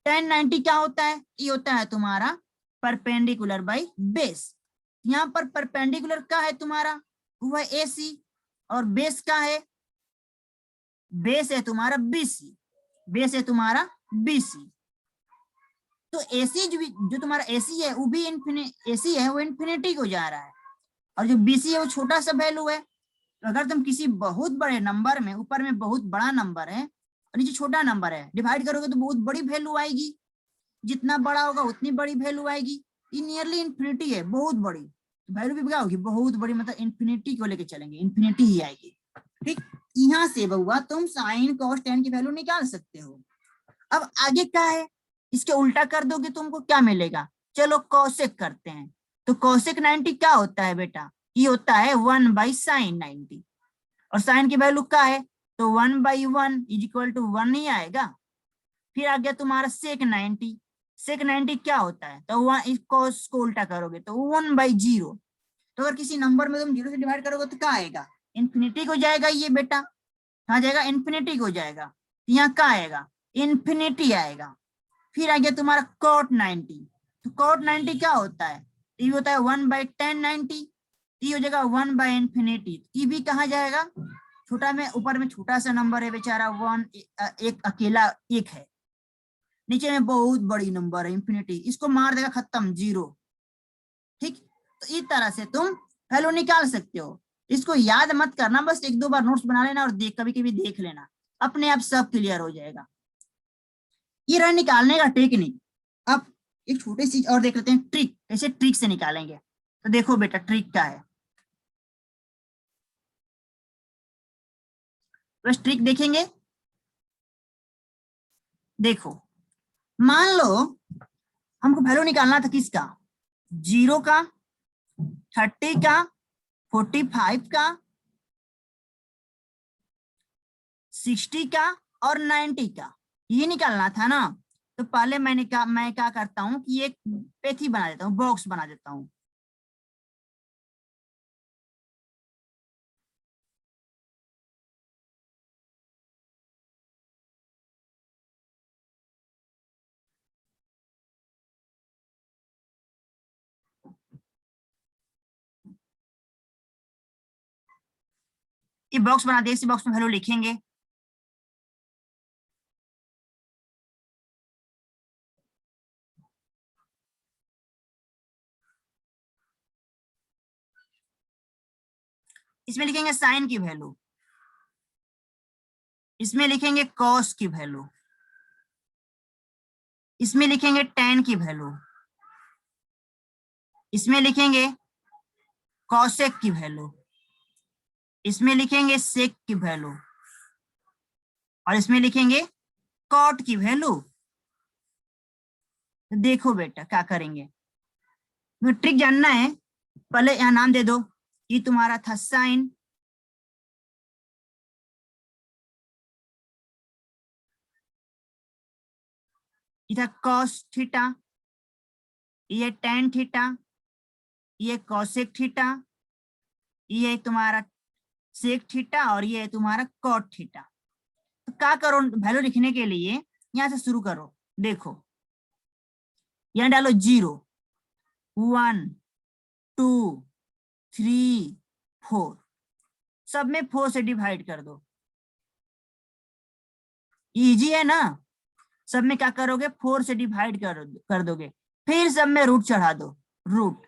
tan 90 क्या होता है, ये होता है तुम्हारा परपेंडिकुलर बाई बेस। यहाँ पर परपेंडिकुलर का है तुम्हारा वो है एसी, और बेस का है, बेस है तुम्हारा बीसी, बेस है तुम्हारा बीसी। तो एसी जो तुम्हारा एसी है वो भी एसी है, वो इन्फिनिटी को जा रहा है, और जो बीसी है वो छोटा सा वैल्यू है। तो अगर तुम किसी बहुत बड़े नंबर में, ऊपर में बहुत बड़ा नंबर है और नीचे छोटा नंबर है, डिवाइड करोगे तो बहुत बड़ी वैल्यू आएगी, जितना बड़ा होगा उतनी बड़ी वैल्यू आएगी। ये नियरली इन्फिनिटी है, बहुत बड़ी, वैल्यू भी क्या होगी, बहुत बड़ी, मतलब इन्फिनिटी को लेके चलेंगे, इन्फिनिटी ही आएगी। ठीक, यहाँ से बउआ तुम साइन कॉस टेन की वैल्यू निकाल सकते हो। अब आगे क्या है, इसके उल्टा कर दोगे तुमको क्या मिलेगा, चलो कॉसेक करते हैं। तो कॉसेक 90 क्या होता है बेटा, ये होता है 1/sin 90, और साइन की वैल्यू क्या है, तो 1/1 इज इक्वल टू 1 ही आएगा। फिर आ गया तुम्हारा सेक 90, सेक 90 क्या होता है, तो कॉस को उल्टा करोगे तो 1/0। तो अगर किसी नंबर में तुम 0 से डिवाइड करोगे तो क्या आएगा, इन्फिनिटी को जाएगा ये बेटा, कहाँ जाएगा, इन्फिनिटी को जाएगा। यहाँ क्या आएगा, इन्फिनिटी आएगा। फिर आ गया तुम्हारा कॉट 90, तो कॉट 90 क्या होता है, ये होता है 1/10 90, ये हो जाएगा 1/इन्फिनिटी। ये भी कहाँ जाएगा, छोटा में, ऊपर में छोटा सा नंबर है बेचारा 1, एक अकेला एक है, नीचे में बहुत बड़ी नंबर है इन्फिनिटी, इसको मार देगा खत्म 0। ठीक, तो इस तरह से तुम वैल्यू निकाल सकते हो। इसको याद मत करना, बस 1-2 बार नोट्स बना लेना और कभी कभी देख लेना, अपने आप सब क्लियर हो जाएगा। ये रहा निकालने का टेक्निक। अब एक छोटी सी और देख लेते हैं ट्रिक, कैसे ट्रिक से निकालेंगे। तो देखो बेटा ट्रिक क्या है, बस ट्रिक देखेंगे। देखो मान लो हमको वैल्यू निकालना था किसका, 0 का, 30 का, 45 का, 60 का और 90 का, ये निकालना था ना। तो पहले मैं क्या करता हूँ कि एक पेथी बना देता हूँ, बॉक्स बना देता हूँ। ये बॉक्स बना दे, इसी बॉक्स में वैल्यू लिखेंगे। इसमें लिखेंगे साइन की वैल्यू, इसमें लिखेंगे कॉस की वैल्यू, इसमें लिखेंगे टेन की वैल्यू, इसमें लिखेंगे कॉसेक की वैल्यू, इसमें लिखेंगे सेक की वैल्यू, और इसमें लिखेंगे कॉट की वैल्यू। देखो बेटा क्या करेंगे, तो ट्रिक जानना है, पहले यहाँ नाम दे दो, ये तुम्हारा था साइन, ये था कॉस थीटा, ये टेन थीटा, ये कॉसेक थीटा, ये तुम्हारा सेक थीटा, और ये है तुम्हारा कॉट थीटा। तो क्या करो, वैल्यू लिखने के लिए यहां से शुरू करो। देखो यहाँ डालो 0, 1, 2, 3, 4, सब में 4 से डिवाइड कर दो, इजी है ना। सब में क्या करोगे, 4 से डिवाइड कर दोगे, फिर सब में रूट चढ़ा दो, रूट।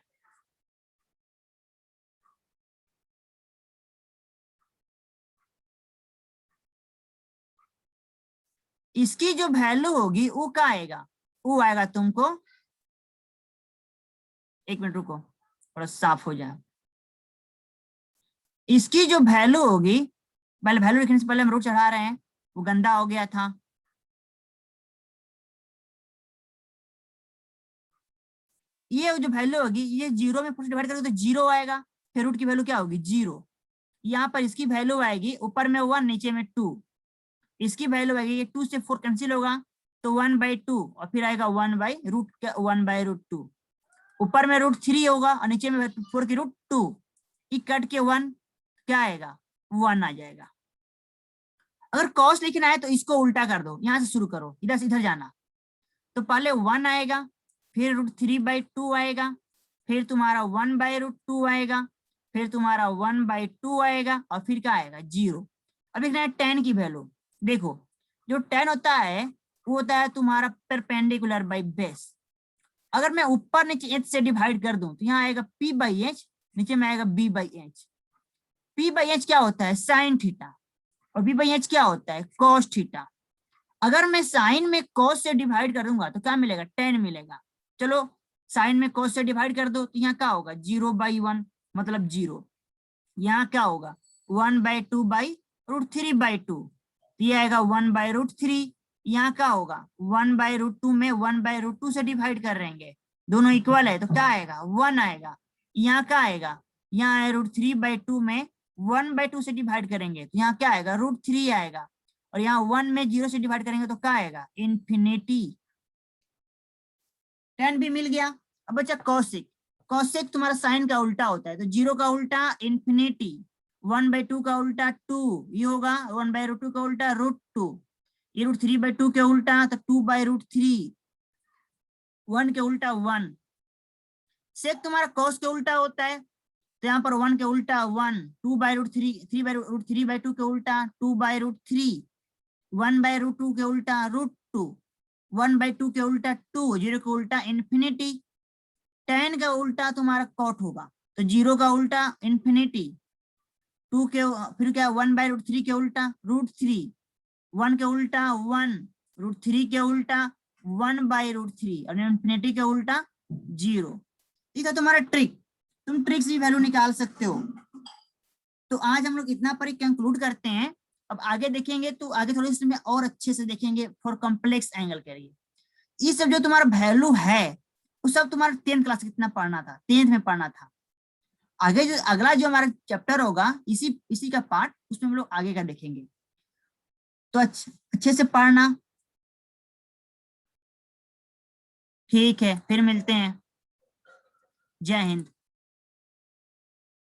इसकी जो वैल्यू होगी वो क्या आएगा, वो आएगा तुमको, एक मिनट रुको थोड़ा साफ हो जाए। इसकी जो वैल्यू होगी, पहले वैल्यू लिखने से पहले हम रूट चढ़ा रहे हैं, वो गंदा हो गया था। ये जो वैल्यू होगी, ये 0 में 4 से डिवाइड करोगे तो 0 आएगा, फिर रूट की वैल्यू क्या होगी 0। यहाँ पर इसकी वैल्यू आएगी, ऊपर में 1 नीचे में 2, इसकी वैल्यू आएगी, ये 2 से 4 कैंसिल होगा तो 1/2, और फिर आएगा 1/√2। ऊपर में √3 होगा और नीचे में 4 की √2, ये कट के 1 क्या आएगा, 1 आ जाएगा। अगर कॉस लिखना है तो इसको उल्टा कर दो, यहां से शुरू करो, इधर से इधर जाना। तो पहले 1 आएगा, फिर √3/2 आएगा, फिर तुम्हारा 1/√2 आएगा, फिर तुम्हारा 1/2 आएगा, और फिर क्या आएगा 0। अब लिखना है 10 की वैल्यू। देखो जो 10 होता है वो होता है तुम्हारा परपेंडिकुलर बाई बेस। अगर मैं ऊपर नीचे h से डिवाइड कर दूं तो यहाँ आएगा p/h, नीचे में आएगा b/h। p/h क्या होता है, साइन थीटा, और b/h क्या होता है, कॉस थीटा। अगर मैं साइन में कॉस से डिवाइड करूंगा तो क्या मिलेगा, 10 मिलेगा। चलो साइन में कॉस से डिवाइड कर दो तो यहाँ क्या होगा, 0/1 मतलब 0। यहाँ क्या होगा 1/2/, √3/2, ये आएगा 1/√3। यहाँ क्या होगा 1/√2 में 1/√2 से डिवाइड कर रहेंगे, दोनों इक्वल है तो क्या आएगा 1 आएगा। यहाँ क्या आएगा, यहाँ है √3/2 में 1/2 से डिवाइड करेंगे तो यहाँ क्या आएगा √3 आएगा, और यहाँ 1 में 0 से डिवाइड करेंगे तो क्या आएगा इन्फिनिटी। 10 भी मिल गया। अब बच्चा कौशिक, कौशिक तुम्हारा साइन का उल्टा होता है, तो 0 का उल्टा इन्फिनिटी, 1/2 का उल्टा 2, ये होगा 1/√2 का उल्टा √2, ये √3/2 के उल्टा तो 2/√3, 1 के उल्टा 1। सेक तुम्हारा कॉस के उल्टा होता है, तो यहाँ पर 1 के उल्टा 1, 2/√3, 3/√3/2 के उल्टा 2/√3, 1/√2 के उल्टा √2, 1/2 के उल्टा 2, 0 के उल्टा इन्फिनिटी। 10 का उल्टा तुम्हारा कॉट होगा, तो 0 का उल्टा इन्फिनिटी, 2 के फिर क्या 1/√3 के उल्टा √3, 1 के उल्टा 1, √3 के उल्टा 1/√3 और इन्फिनिटी के उल्टा 0। ठीक है तुम्हारा ट्रिक, तुम ट्रिक से वैल्यू निकाल सकते हो। तो आज हम लोग इतना पर कंक्लूड करते हैं, अब आगे देखेंगे तो आगे थोड़ी सी में और अच्छे से देखेंगे फॉर कॉम्प्लेक्स एंगल के लिए। ये सब जो तुम्हारा वैल्यू है वो सब तुम्हारा 10th क्लास कितना पढ़ना था, 10th में पढ़ना था। आगे जो अगला जो हमारा चैप्टर होगा इसी का पार्ट, उसमें हम लोग आगे का देखेंगे। तो अच्छे से पढ़ना। ठीक है, फिर मिलते हैं। जय हिंद।